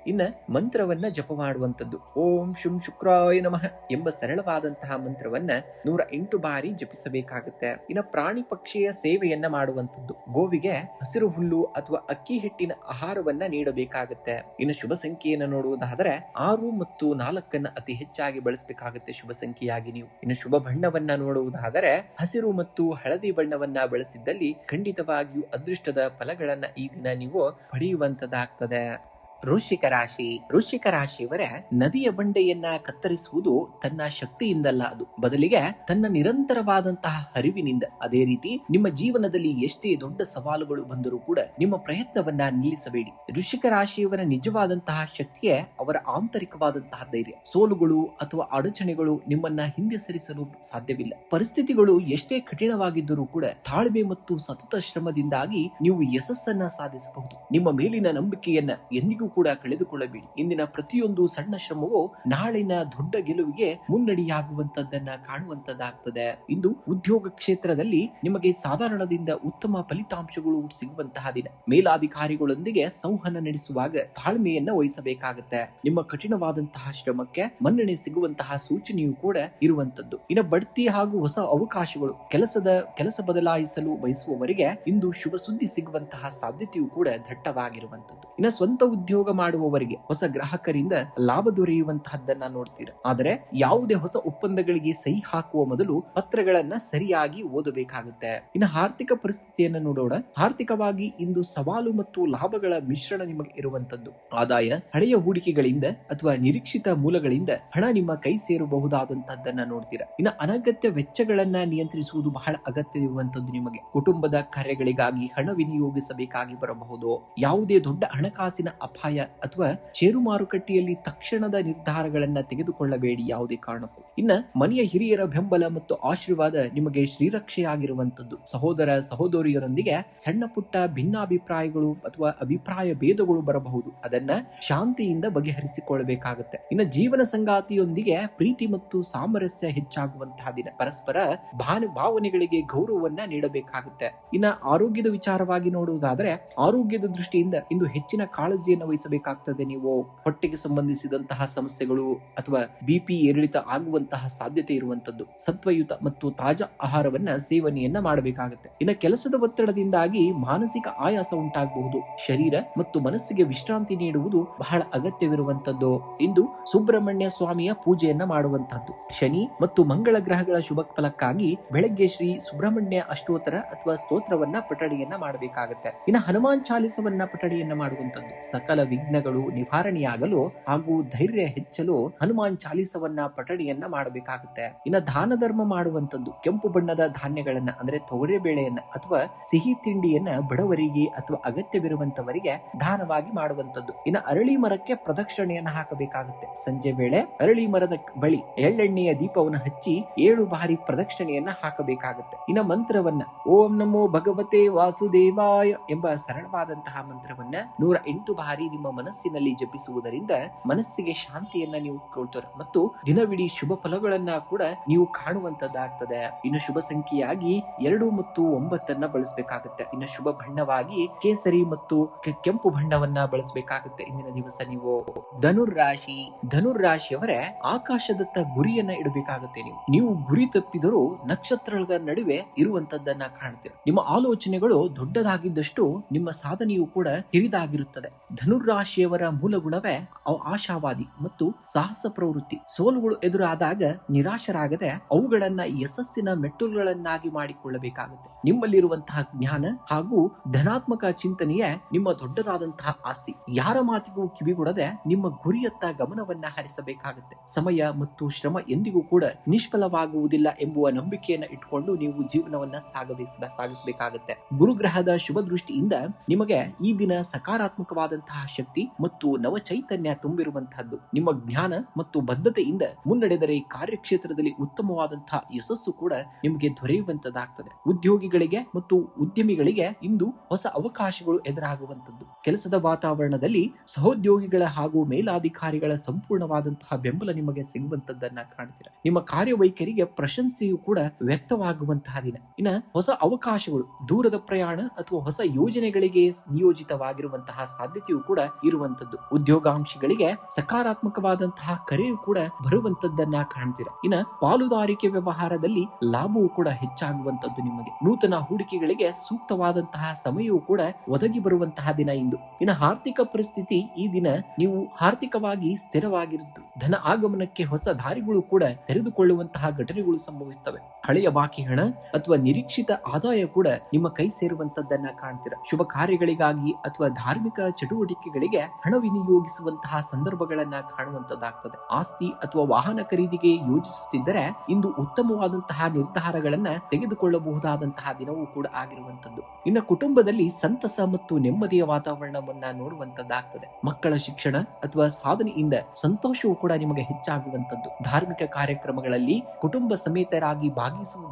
ಇನ್ನ ಮಂತ್ರವನ್ನ ಜಪ ಮಾಡುವಂತದ್ದು. ಓಂ ಶುಂ ಶುಕ್ರಾಯ ನಮಃ ಎಂಬ ಸರಳವಾದಂತಹ ಮಂತ್ರವನ್ನ 108 ಬಾರಿ ಜಪಿಸಬೇಕಾಗುತ್ತೆ. ಇನ್ನ ಪ್ರಾಣಿ ಪಕ್ಷಿಯ ಸೇವೆಯನ್ನ ಮಾಡುವಂತದ್ದು. ಗೋವಿಗೆ ಹಸಿರು ಹುಲ್ಲು ಅಥವಾ ಅಕ್ಕಿ ಹಿಟ್ಟಿನ ಆಹಾರವನ್ನ ನೀಡಬೇಕಾಗುತ್ತೆ. ಇನ್ನು ಶುಭ ಸಂಖ್ಯೆಯನ್ನು ನೋಡುವುದಾದರೆ 6 ಮತ್ತು 4 ಅತಿ ಹೆಚ್ಚಾಗಿ ಬಳಸಬೇಕಾಗುತ್ತೆ ಶುಭ ಸಂಖ್ಯೆಯಾಗಿ ನೀವು. ಇನ್ನು ಶುಭ ಬಣ್ಣವನ್ನ ನೋಡುವುದಾದರೆ ಹಸಿರು ಮತ್ತು ಹಳದಿ ಬಣ್ಣವನ್ನ ಬಳಸಿದ್ದಲ್ಲಿ ಖಂಡಿತವಾಗಿಯೂ ಅದೃಷ್ಟದ ಫಲಗಳನ್ನ ಈ ದಿನ ನೀವು ಪಡೆಯುವಂತದ್ದಾಗ್ತದೆ. ವೃಶ್ಚಿಕ ರಾಶಿ. ವೃಶ್ಚಿಕ ರಾಶಿಯವರ ನದಿಯ ಬಂಡೆಯನ್ನ ಕತ್ತರಿಸುವುದು ತನ್ನ ಶಕ್ತಿಯಿಂದಲ್ಲ, ಅದು ಬದಲಿಗೆ ತನ್ನ ನಿರಂತರವಾದಂತಹ ಹರಿವಿನಿಂದ. ಅದೇ ರೀತಿ ನಿಮ್ಮ ಜೀವನದಲ್ಲಿ ಎಷ್ಟೇ ದೊಡ್ಡ ಸವಾಲುಗಳು ಬಂದರೂ ಕೂಡ ನಿಮ್ಮ ಪ್ರಯತ್ನವನ್ನ ನಿಲ್ಲಿಸಬೇಡಿ. ವೃಶ್ಚಿಕ ರಾಶಿಯವರ ನಿಜವಾದಂತಹ ಶಕ್ತಿಯೇ ಅವರ ಆಂತರಿಕವಾದಂತಹ ಧೈರ್ಯ. ಸೋಲುಗಳು ಅಥವಾ ಅಡಚಣೆಗಳು ನಿಮ್ಮನ್ನ ಹಿಂದೆ ಸರಿಸಲು ಸಾಧ್ಯವಿಲ್ಲ. ಪರಿಸ್ಥಿತಿಗಳು ಎಷ್ಟೇ ಕಠಿಣವಾಗಿದ್ದರೂ ಕೂಡ ತಾಳ್ಮೆ ಮತ್ತು ಸತತ ಶ್ರಮದಿಂದಾಗಿ ನೀವು ಯಶಸ್ಸನ್ನ ಸಾಧಿಸಬಹುದು. ನಿಮ್ಮ ಮೇಲಿನ ನಂಬಿಕೆಯನ್ನ ಎಂದಿಗೂ ಕೂಡ ಕಳೆದುಕೊಳ್ಳಬೇಡಿ. ಇಂದಿನ ಪ್ರತಿಯೊಂದು ಸಣ್ಣ ಶ್ರಮವು ನಾಳಿನ ದೊಡ್ಡ ಗೆಲುವಿಗೆ ಮುನ್ನಡಿಯಾಗುವಂತದ್ದನ್ನ ಕಾಣುವಂತದ್ದಾಗ್ತದೆ. ಇಂದು ಉದ್ಯೋಗ ಕ್ಷೇತ್ರದಲ್ಲಿ ನಿಮಗೆ ಸಾಧಾರಣದಿಂದ ಉತ್ತಮ ಫಲಿತಾಂಶಗಳು ಸಿಗುವಂತಹ ದಿನ. ಮೇಲಾಧಿಕಾರಿಗಳೊಂದಿಗೆ ಸಂವಹನ ನಡೆಸುವಾಗ ತಾಳ್ಮೆಯನ್ನ ವಹಿಸಬೇಕಾಗುತ್ತೆ. ನಿಮ್ಮ ಕಠಿಣವಾದಂತಹ ಶ್ರಮಕ್ಕೆ ಮನ್ನಣೆ ಸಿಗುವಂತಹ ಸೂಚನೆಯೂ ಕೂಡ ಇರುವಂತದ್ದು. ಇನ್ನು ಬಡ್ತಿ ಹಾಗೂ ಹೊಸ ಅವಕಾಶಗಳು, ಕೆಲಸ ಬದಲಾಯಿಸಲು ಬಯಸುವವರಿಗೆ ಇಂದು ಶುಭ ಸುದ್ದಿ ಸಿಗುವಂತಹ ಸಾಧ್ಯತೆಯೂ ಕೂಡ ದಟ್ಟವಾಗಿರುವಂತದ್ದು. ಇನ್ನು ಸ್ವಂತ ಉದ್ಯೋಗ ಮಾಡುವವರಿಗೆ ಹೊಸ ಗ್ರಾಹಕರಿಂದ ಲಾಭ ದೊರೆಯುವಂತಹದ್ದನ್ನ ನೋಡ್ತೀರಾ. ಆದರೆ ಯಾವುದೇ ಹೊಸ ಒಪ್ಪಂದಗಳಿಗೆ ಸಹಿ ಹಾಕುವ ಮೊದಲು ಪತ್ರಗಳನ್ನ ಸರಿಯಾಗಿ ಓದಬೇಕಾಗುತ್ತೆ. ಇನ್ನು ಆರ್ಥಿಕ ಪರಿಸ್ಥಿತಿಯನ್ನು ನೋಡೋಣ. ಆರ್ಥಿಕವಾಗಿ ಇಂದು ಸವಾಲು ಮತ್ತು ಲಾಭಗಳ ಮಿಶ್ರಣ ನಿಮಗೆ ಇರುವಂತದ್ದು. ಆದಾಯ ಹಳೆಯ ಹೂಡಿಕೆಗಳಿಂದ ಅಥವಾ ನಿರೀಕ್ಷಿತ ಮೂಲಗಳಿಂದ ಹಣ ನಿಮ್ಮ ಕೈ ಸೇರಬಹುದಾದಂತಹದ್ದನ್ನ ನೋಡ್ತೀರಾ. ಇನ್ನು ಅನಗತ್ಯ ವೆಚ್ಚಗಳನ್ನ ನಿಯಂತ್ರಿಸುವುದು ಬಹಳ ಅಗತ್ಯ ಇರುವಂತದ್ದು ನಿಮಗೆ. ಕುಟುಂಬದ ಕಾರ್ಯಗಳಿಗಾಗಿ ಹಣ ವಿನಿಯೋಗಿಸಬೇಕಾಗಿ ಬರಬಹುದು. ಯಾವುದೇ ದೊಡ್ಡ ಹಣಕಾಸಿನ ಅಪಾಯ ಉಳಿತಾಯ ಅಥವಾ ಷೇರು ಮಾರುಕಟ್ಟೆಯಲ್ಲಿ ತಕ್ಷಣದ ನಿರ್ಧಾರಗಳನ್ನ ತೆಗೆದುಕೊಳ್ಳಬೇಡಿ ಯಾವುದೇ ಕಾರಣಕ್ಕೂ. ಇನ್ನ ಮನೆಯ ಹಿರಿಯರ ಬೆಂಬಲ ಮತ್ತು ಆಶೀರ್ವಾದ ನಿಮಗೆ ಶ್ರೀರಕ್ಷೆಯಾಗಿರುವಂತದ್ದು. ಸಹೋದರ ಸಹೋದರಿಯರೊಂದಿಗೆ ಸಣ್ಣ ಪುಟ್ಟ ಭಿನ್ನಾಭಿಪ್ರಾಯಗಳು ಅಥವಾ ಅಭಿಪ್ರಾಯ ಭೇದಗಳು ಬರಬಹುದು, ಅದನ್ನ ಶಾಂತಿಯಿಂದ ಬಗೆಹರಿಸಿಕೊಳ್ಳಬೇಕಾಗುತ್ತೆ. ಇನ್ನು ಜೀವನ ಸಂಗಾತಿಯೊಂದಿಗೆ ಪ್ರೀತಿ ಮತ್ತು ಸಾಮರಸ್ಯ ಹೆಚ್ಚಾಗುವಂತಹ ದಿನ. ಪರಸ್ಪರ ಭಾವನೆಗಳಿಗೆ ಗೌರವವನ್ನ ನೀಡಬೇಕಾಗುತ್ತೆ. ಇನ್ನ ಆರೋಗ್ಯದ ವಿಚಾರವಾಗಿ ನೋಡುವುದಾದ್ರೆ, ಆರೋಗ್ಯದ ದೃಷ್ಟಿಯಿಂದ ಇಂದು ಹೆಚ್ಚಿನ ಕಾಳಜಿಯನ್ನು ವಹಿಸಬೇಕಾಗ್ತದೆ. ನೀವು ಹೊಟ್ಟೆಗೆ ಸಂಬಂಧಿಸಿದಂತಹ ಸಮಸ್ಯೆಗಳು ಅಥವಾ ಬಿಪಿ ಏರಿಳಿತ ಆಗುವಂತಹ ಸಾಧ್ಯತೆ ಇರುವಂತದ್ದು. ಸತ್ವಯುತ ಮತ್ತು ತಾಜಾ ಆಹಾರವನ್ನ ಸೇವನೆಯನ್ನ ಮಾಡಬೇಕಾಗುತ್ತೆ. ಇನ್ನು ಕೆಲಸದ ಒತ್ತಡದಿಂದಾಗಿ ಮಾನಸಿಕ ಆಯಾಸ ಉಂಟಾಗಬಹುದು. ಶರೀರ ಮತ್ತು ಮನಸ್ಸಿಗೆ ವಿಶ್ರಾಂತಿ ನೀಡುವುದು ಬಹಳ ಅಗತ್ಯವಿರುವಂತದ್ದು. ಇಂದು ಸುಬ್ರಹ್ಮಣ್ಯ ಸ್ವಾಮಿಯ ಪೂಜೆಯನ್ನ ಮಾಡುವಂತಹದ್ದು. ಶನಿ ಮತ್ತು ಮಂಗಳ ಗ್ರಹಗಳ ಶುಭ ಫಲಕ್ಕಾಗಿ ಬೆಳಗ್ಗೆ ಶ್ರೀ ಸುಬ್ರಹ್ಮಣ್ಯ ಅಷ್ಟೋತ್ತರ ಅಥವಾ ಸ್ತೋತ್ರವನ್ನ ಪಠಣೆಯನ್ನ ಮಾಡಬೇಕಾಗುತ್ತೆ. ಇನ್ನು ಹನುಮಾನ್ ಚಾಲಿಸವನ್ನ ಪಠಣೆಯನ್ನ ಮಾಡುವಂತದ್ದು. ಸಕಲ ವಿಘ್ನಗಳು ನಿವಾರಣೆಯಾಗಲು ಹಾಗೂ ಧೈರ್ಯ ಹೆಚ್ಚಲು ಹನುಮಾನ್ ಚಾಲಿಸವನ್ನ ಪಠಣೆಯನ್ನ ಮಾಡಬೇಕಾಗುತ್ತೆ. ಇನ್ನು ದಾನ ಧರ್ಮ ಮಾಡುವಂತದ್ದು. ಕೆಂಪು ಬಣ್ಣದ ಧಾನ್ಯಗಳನ್ನ ಅಂದ್ರೆ ತೊಗರೆ ಬೇಳೆಯನ್ನ ಅಥವಾ ಸಿಹಿ ತಿಂಡಿಯನ್ನ ಬಡವರಿಗೆ ಅಥವಾ ಅಗತ್ಯವಿರುವಂತವರಿಗೆ ದಾನವಾಗಿ ಮಾಡುವಂತದ್ದು. ಇನ್ನು ಅರಳಿ ಮರಕ್ಕೆ ಪ್ರದಕ್ಷಿಣೆಯನ್ನ ಹಾಕಬೇಕಾಗುತ್ತೆ. ಸಂಜೆ ವೇಳೆ ಅರಳಿ ಮರದ ಬಳಿ ಎಳ್ಳೆಣ್ಣೆಯ ದೀಪವನ್ನು ಹಚ್ಚಿ 7 ಬಾರಿ ಪ್ರದಕ್ಷಿಣೆಯನ್ನ ಹಾಕಬೇಕಾಗುತ್ತೆ. ಇನ್ನು ಮಂತ್ರವನ್ನ ಓಂ ನಮೋ ಭಗವತೆ ವಾಸುದೇವಾಯ ಎಂಬ ಸರಳವಾದಂತಹ ಮಂತ್ರವನ್ನ 108 ಬಾರಿ ನಿಮ್ಮ ಮನಸ್ಸಿನಲ್ಲಿ ಜಪಿಸುವುದರಿಂದ ಮನಸ್ಸಿಗೆ ಶಾಂತಿಯನ್ನ ನೀವು ಕೊಡ್ತಾರೆ ಮತ್ತು ದಿನವಿಡೀ ಶುಭ ಫಲಗಳನ್ನ ಕೂಡ ನೀವು ಕಾಣುವಂತದ್ದಾಗ್ತದೆ. ಇನ್ನು ಶುಭ ಸಂಖ್ಯೆಯಾಗಿ 2 ಮತ್ತು 9 ಬಳಸಬೇಕಾಗುತ್ತೆ. ಇನ್ನು ಶುಭ ಬಣ್ಣವಾಗಿ ಕೇಸರಿ ಮತ್ತು ಕೆಂಪು ಬಣ್ಣವನ್ನ ಬಳಸಬೇಕಾಗುತ್ತೆ. ಇಂದಿನ ದಿವಸ ನೀವು ಧನುರ್ರಾಶಿಯವರೇ ಆಕಾಶದತ್ತ ಗುರಿಯನ್ನ ಇಡಬೇಕಾಗುತ್ತೆ. ನೀವು ಗುರಿ ತಪ್ಪಿದರೂ ನಕ್ಷತ್ರಗಳ ನಡುವೆ ಇರುವಂತದ್ದನ್ನ ಕಾಣ್ತೀರ. ನಿಮ್ಮ ಆಲೋಚನೆಗಳು ದೊಡ್ಡದಾಗಿದ್ದಷ್ಟು ನಿಮ್ಮ ಸಾಧನೆಯು ಕೂಡ ಹಿರಿದಾಗಿರುತ್ತದೆ. ಧನುರ್ರಾಶಿಯವರ ಮೂಲ ಗುಣವೇ ಆಶಾವಾದಿ ಮತ್ತು ಸಾಹಸ ಪ್ರವೃತ್ತಿ. ಸೋಲುಗಳು ಎದುರಾದಾಗ ನಿರಾಶರಾಗದೆ ಅವುಗಳನ್ನ ಯಶಸ್ಸಿನ ಮೆಟ್ಟುಗಳನ್ನಾಗಿ ಮಾಡಿಕೊಳ್ಳಬೇಕಾಗುತ್ತೆ. ನಿಮ್ಮಲ್ಲಿರುವಂತಹ ಜ್ಞಾನ ಹಾಗೂ ಧನಾತ್ಮಕ ಚಿಂತನೆಯೇ ನಿಮ್ಮ ದೊಡ್ಡದಾದಂತಹ ಆಸ್ತಿ. ಯಾರ ಮಾತಿಗೂ ಕಿವಿಗೊಡದೆ ನಿಮ್ಮ ಗುರಿಯತ್ತ ಗಮನವನ್ನ ಹರಿಸಬೇಕಾಗುತ್ತೆ. ಸಮಯ ಮತ್ತು ಶ್ರಮ ಎಂದಿಗೂ ಕೂಡ ನಿಷ್ಫಲವಾಗುವುದಿಲ್ಲ ಎಂಬುವ ನಂಬಿಕೆಯನ್ನ ಇಟ್ಕೊಂಡು ನೀವು ಜೀವನವನ್ನ ಸಾಗಿಸಬೇಕಾಗುತ್ತೆ. ಗುರುಗ್ರಹದ ಶುಭ ದೃಷ್ಟಿಯಿಂದ ನಿಮಗೆ ಈ ದಿನ ಸಕಾರಾತ್ಮಕವಾದಂತಹ ಶಕ್ತಿ ಮತ್ತು ನವ ಚೈತನ್ಯ ತುಂಬಿರುವಂತಹದ್ದು. ನಿಮ್ಮ ಜ್ಞಾನ ಮತ್ತು ಬದ್ಧತೆಯಿಂದ ಮುನ್ನಡೆದರೆ ಕಾರ್ಯಕ್ಷೇತ್ರದಲ್ಲಿ ಉತ್ತಮವಾದಂತಹ ಯಶಸ್ಸು ಕೂಡ ನಿಮಗೆ ದೊರೆಯುವಂತದ್ದಾಗ್ತದೆ. ಉದ್ಯೋಗಿಗಳಿಗೆ ಮತ್ತು ಉದ್ಯಮಿಗಳಿಗೆ ಇಂದು ಹೊಸ ಅವಕಾಶಗಳು ಎದುರಾಗುವಂತದ್ದು. ಕೆಲಸದ ವಾತಾವರಣದಲ್ಲಿ ಸಹೋದ್ಯೋಗಿಗಳ ಹಾಗೂ ಮೇಲಾಧಿಕಾರಿಗಳ ಸಂಪೂರ್ಣವಾದಂತಹ ಬೆಂಬಲ ನಿಮಗೆ ಸಿಗುವಂತದ್ದನ್ನ ಕಾಣ್ತೀರಾ. ನಿಮ್ಮ ಕಾರ್ಯವೈಖರಿಗೆ ಪ್ರಶಂಸೆಯು ಕೂಡ ವ್ಯಕ್ತವಾಗುವಂತಹ ದಿನ. ಇನ್ನ ಹೊಸ ಅವಕಾಶಗಳು, ದೂರದ ಪ್ರಯಾಣ ಅಥವಾ ಹೊಸ ಯೋಜನೆಗಳಿಗೆ ನಿಯೋಜಿತವಾಗಿರುವಂತಹ ಸಾಧ್ಯತೆಯು ಕೂಡ ಇರುವಂತದ್ದು. ಉದ್ಯೋಗಾಂಶಿಗಳಿಗೆ ಸಕಾರಾತ್ಮಕವಾದಂತಹ ಕರೆಯು ಕೂಡ ಬರುವಂತದ್ದನ್ನ ಕಾಣ್ತೀರಾ. ಇನ್ನ ಪಾಲುದಾರಿಕೆ ವ್ಯವಹಾರದಲ್ಲಿ ಲಾಭವೂ ಕೂಡ ಹೆಚ್ಚಾಗುವಂತದ್ದು. ನಿಮಗೆ ನೂತನ ಹೂಡಿಕೆಗಳಿಗೆ ಸೂಕ್ತವಾದಂತಹ ಸಮಯವೂ ಕೂಡ ಒದಗಿ ಬರುವಂತಹ ದಿನ ಇಂದು. ಇನ್ನು ಆರ್ಥಿಕ ಪರಿಸ್ಥಿತಿ ಈ ದಿನ ನೀವು ಆರ್ಥಿಕವಾಗಿ ಸ್ಥಿರವಾಗಿರುವುದು. ಧನ ಆಗಮನಕ್ಕೆ ಹೊಸ ದಾರಿಗಳು ಕೂಡ ತೆರೆದುಕೊಳ್ಳುವಂತಹ ಘಟನೆಗಳು ಸಂಭವಿಸುತ್ತವೆ. ಹಳೆಯ ಬಾಕಿ ಹಣ ಅಥವಾ ನಿರೀಕ್ಷಿತ ಆದಾಯ ಕೂಡ ನಿಮ್ಮ ಕೈ ಸೇರುವಂತದ್ದನ್ನ ಕಾಣ್ತೀರಾ. ಶುಭ ಕಾರ್ಯಗಳಿಗಾಗಿ ಅಥವಾ ಧಾರ್ಮಿಕ ಚಟುವಟಿಕೆಗಳಿಗೆ ಹಣ ವಿನಿಯೋಗಿಸುವಂತಹ ಸಂದರ್ಭಗಳನ್ನ ಕಾಣುವಂತದ್ದಾಗ್ತದೆ. ಆಸ್ತಿ ಅಥವಾ ವಾಹನ ಖರೀದಿಗೆ ಯೋಜಿಸುತ್ತಿದ್ದರೆ ಇಂದು ಉತ್ತಮವಾದಂತಹ ನಿರ್ಧಾರಗಳನ್ನ ತೆಗೆದುಕೊಳ್ಳಬಹುದಾದಂತಹ ದಿನವೂ ಕೂಡ ಆಗಿರುವಂತದ್ದು. ಇನ್ನು ಕುಟುಂಬದಲ್ಲಿ ಸಂತಸ ಮತ್ತು ನೆಮ್ಮದಿಯ ವಾತಾವರಣವನ್ನ ನೋಡುವಂತದ್ದಾಗ್ತದೆ. ಮಕ್ಕಳ ಶಿಕ್ಷಣ ಅಥವಾ ಸಾಧನೆಯಿಂದ ಸಂತೋಷವೂ ಕೂಡ ನಿಮಗೆ ಹೆಚ್ಚಾಗುವಂತದ್ದು. ಧಾರ್ಮಿಕ ಕಾರ್ಯಕ್ರಮಗಳಲ್ಲಿ ಕುಟುಂಬ ಸಮೇತರಾಗಿ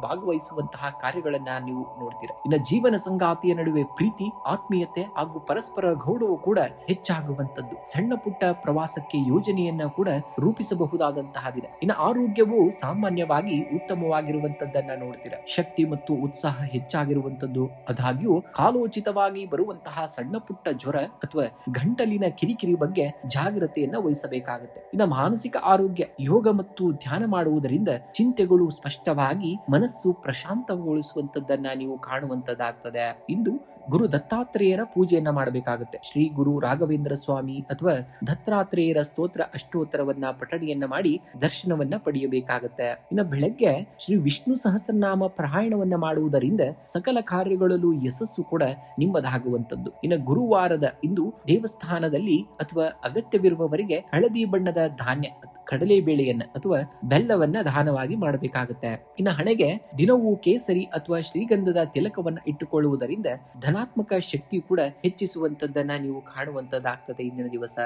ಭಾಗವಹಿಸುವಂತಹ ಕಾರ್ಯಗಳನ್ನ ನೀವು ನೋಡ್ತೀರಾ. ಇನ್ನು ಜೀವನ ಸಂಗಾತಿಯ ನಡುವೆ ಪ್ರೀತಿ, ಆತ್ಮೀಯತೆ ಹಾಗೂ ಪರಸ್ಪರ ಗೌರವ ಕೂಡ ಹೆಚ್ಚಾಗುವಂತದ್ದು. ಸಣ್ಣ ಪುಟ್ಟ ಪ್ರವಾಸಕ್ಕೆ ಯೋಜನೆಯನ್ನ ಕೂಡ ರೂಪಿಸಬಹುದಾದಂತಹ ದಿನ. ಇನ್ನು ಆರೋಗ್ಯವು ಸಾಮಾನ್ಯವಾಗಿ ಉತ್ತಮವಾಗಿರುವಂತದ್ದನ್ನ ನೋಡ್ತೀರಾ. ಶಕ್ತಿ ಮತ್ತು ಉತ್ಸಾಹ ಹೆಚ್ಚಾಗಿರುವಂತದ್ದು. ಆದಾಗ್ಯೂ ಕಾಲೋಚಿತವಾಗಿ ಬರುವಂತಹ ಸಣ್ಣ ಪುಟ್ಟ ಜ್ವರ ಅಥವಾ ಗಂಟಲಿನ ಕಿರಿಕಿರಿ ಬಗ್ಗೆ ಜಾಗ್ರತೆಯನ್ನ ವಹಿಸಬೇಕಾಗುತ್ತೆ. ಇನ್ನು ಮಾನಸಿಕ ಆರೋಗ್ಯ, ಯೋಗ ಮತ್ತು ಧ್ಯಾನ ಮಾಡುವುದರಿಂದ ಚಿಂತೆಗಳು ಸ್ಪಷ್ಟವಾಗಿ ಮನಸ್ಸು ಪ್ರಶಾಂತಗೊಳಿಸುವಂತದ್ದನ್ನ ನೀವು ಕಾಣುವಂತದ್ದಾಗ್ತದೆ. ಇಂದು ಗುರು ದತ್ತಾತ್ರೇಯರ ಪೂಜೆಯನ್ನ ಮಾಡಬೇಕಾಗುತ್ತೆ. ಶ್ರೀ ಗುರು ರಾಘವೇಂದ್ರ ಸ್ವಾಮಿ ಅಥವಾ ದತ್ತಾತ್ರೇಯರ ಸ್ತೋತ್ರ ಅಷ್ಟೋತ್ತರವನ್ನ ಪಠಣೆಯನ್ನ ಮಾಡಿ ದರ್ಶನವನ್ನ ಪಡೆಯಬೇಕಾಗುತ್ತೆ. ಇನ್ನು ಬೆಳಗ್ಗೆ ಶ್ರೀ ವಿಷ್ಣು ಸಹಸ್ರನಾಮ ಪಾರಾಯಣವನ್ನ ಮಾಡುವುದರಿಂದ ಸಕಲ ಕಾರ್ಯಗಳಲ್ಲೂ ಯಶಸ್ಸು ಕೂಡ ನಿಮ್ಮದಾಗುವಂತದ್ದು. ಇನ್ನು ಗುರುವಾರದ ಇಂದು ದೇವಸ್ಥಾನದಲ್ಲಿ ಅಥವಾ ಅಗತ್ಯವಿರುವವರಿಗೆ ಹಳದಿ ಬಣ್ಣದ ಧಾನ್ಯ, ಕಡಲೆ ಬೇಳೆಯನ್ನ ಅಥವಾ ಬೆಲ್ಲವನ್ನ ದಾನವಾಗಿ ಮಾಡಬೇಕಾಗುತ್ತೆ. ಇನ್ನು ಹಣೆಗೆ ದಿನವೂ ಕೇಸರಿ ಅಥವಾ ಶ್ರೀಗಂಧದ ತಿಲಕವನ್ನ ಇಟ್ಟುಕೊಳ್ಳುವುದರಿಂದ ಧನ ಧನಾತ್ಮಕ ಶಕ್ತಿ ಕೂಡ ಹೆಚ್ಚಿಸುವಂತದ್ದನ್ನ ನೀವು ಕಾಣುವಂತದ್ದಾಗ್ತದೆ ಇಂದಿನ ದಿವಸ.